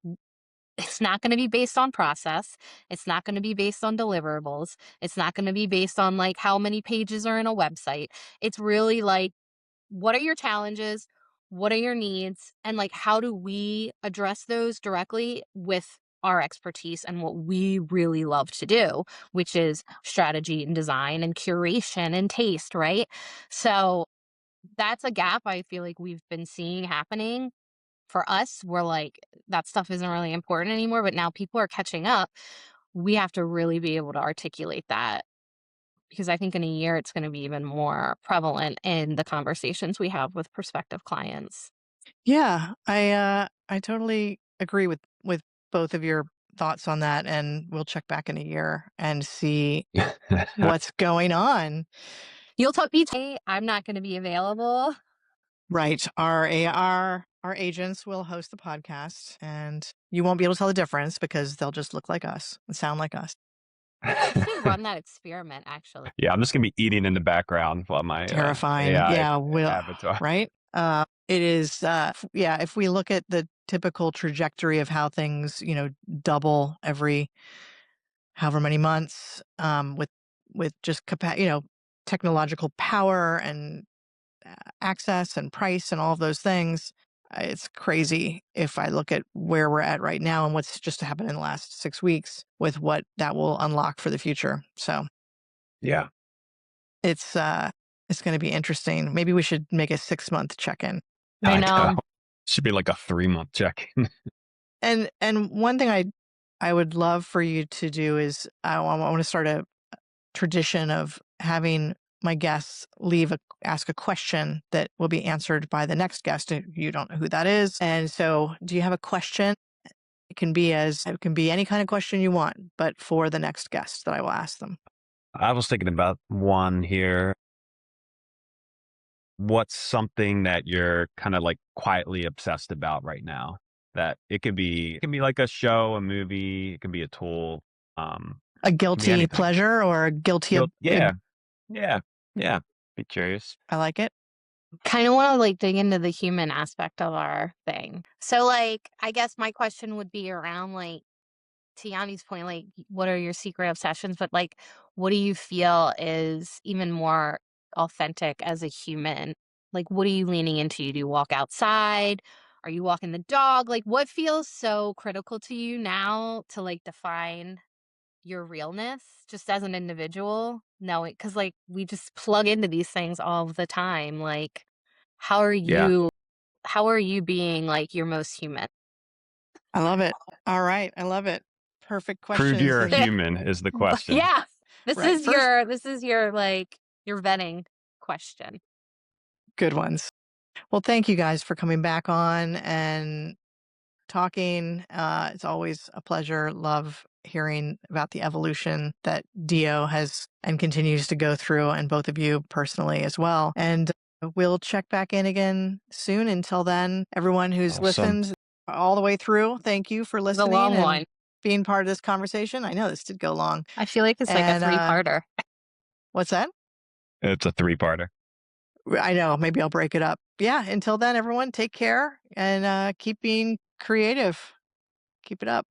It's not going to be based on process. It's not going to be based on deliverables. It's not going to be based on like how many pages are in a website. It's really like, what are your challenges? What are your needs? And like, how do we address those directly with our expertise and what we really love to do, which is strategy and design and curation and taste, right? So that's a gap I feel like we've been seeing happening. For us, we're like, that stuff isn't really important anymore, but now people are catching up. We have to really be able to articulate that because I think in a year it's going to be even more prevalent in the conversations we have with prospective clients. Yeah, I totally agree with both of your thoughts on that, and we'll check back in a year and see what's going on. You'll talk BT. I'm not going to be available. Right. Our agents will host the podcast, and you won't be able to tell the difference because they'll just look like us and sound like us. We should run that experiment, actually. Yeah, I'm just gonna be eating in the background while my Terrifying. AI Yeah, avatar. right? It is yeah, if we look at the typical trajectory of how things, double every however many months, with just technological power and access and price and all of those things. It's crazy if I look at where we're at right now and what's just happened in the last 6 weeks with what that will unlock for the future. So Yeah, it's going to be interesting. Maybe we should make a 6-month check-in. I I know. know. Should be like a 3-month check-in. And one thing I would love for you to do is I want to start a tradition of having my guests ask a question that will be answered by the next guest. You don't know who that is. And so do you have a question? It can be any kind of question you want, but for the next guest that I will ask them. I was thinking about one here. What's something that you're kind of like quietly obsessed about right now? That it can be like a show, a movie, it can be a tool. A It can be guilty anything. pleasure or a guilty Yeah, yeah, yeah. Be curious. I like it. Kind of want to like dig into the human aspect of our thing. So, like, I guess my question would be around like, to Yanni's point, like, what are your secret obsessions? But like, what do you feel is even more authentic as a human? Like, what are you leaning into? Do you walk outside? Are you walking the dog? Like, what feels so critical to you now to like define your realness just as an individual? Knowing, because like we just plug into these things all the time. Like, how are Yeah. you? How are you being like your most human? I love it. All right. I love it. Perfect Prove questions. you're a And human is the question. Yeah. This right. is First, your like your vetting question. good ones. Well, thank you guys for coming back on and talking. It's always a pleasure. Love hearing about the evolution that DEEO has and continues to go through, and both of you personally as well. And we'll check back in again soon. Until then, everyone who's Awesome. listened all the way through, thank you for It's a listening long and one. being part of this conversation. I know this did go long. I feel like it's like a And three-parter. what's that? It's a 3-parter. I know. Maybe I'll break it up. Yeah. Until then, everyone, take care and keep being creative. Keep it up.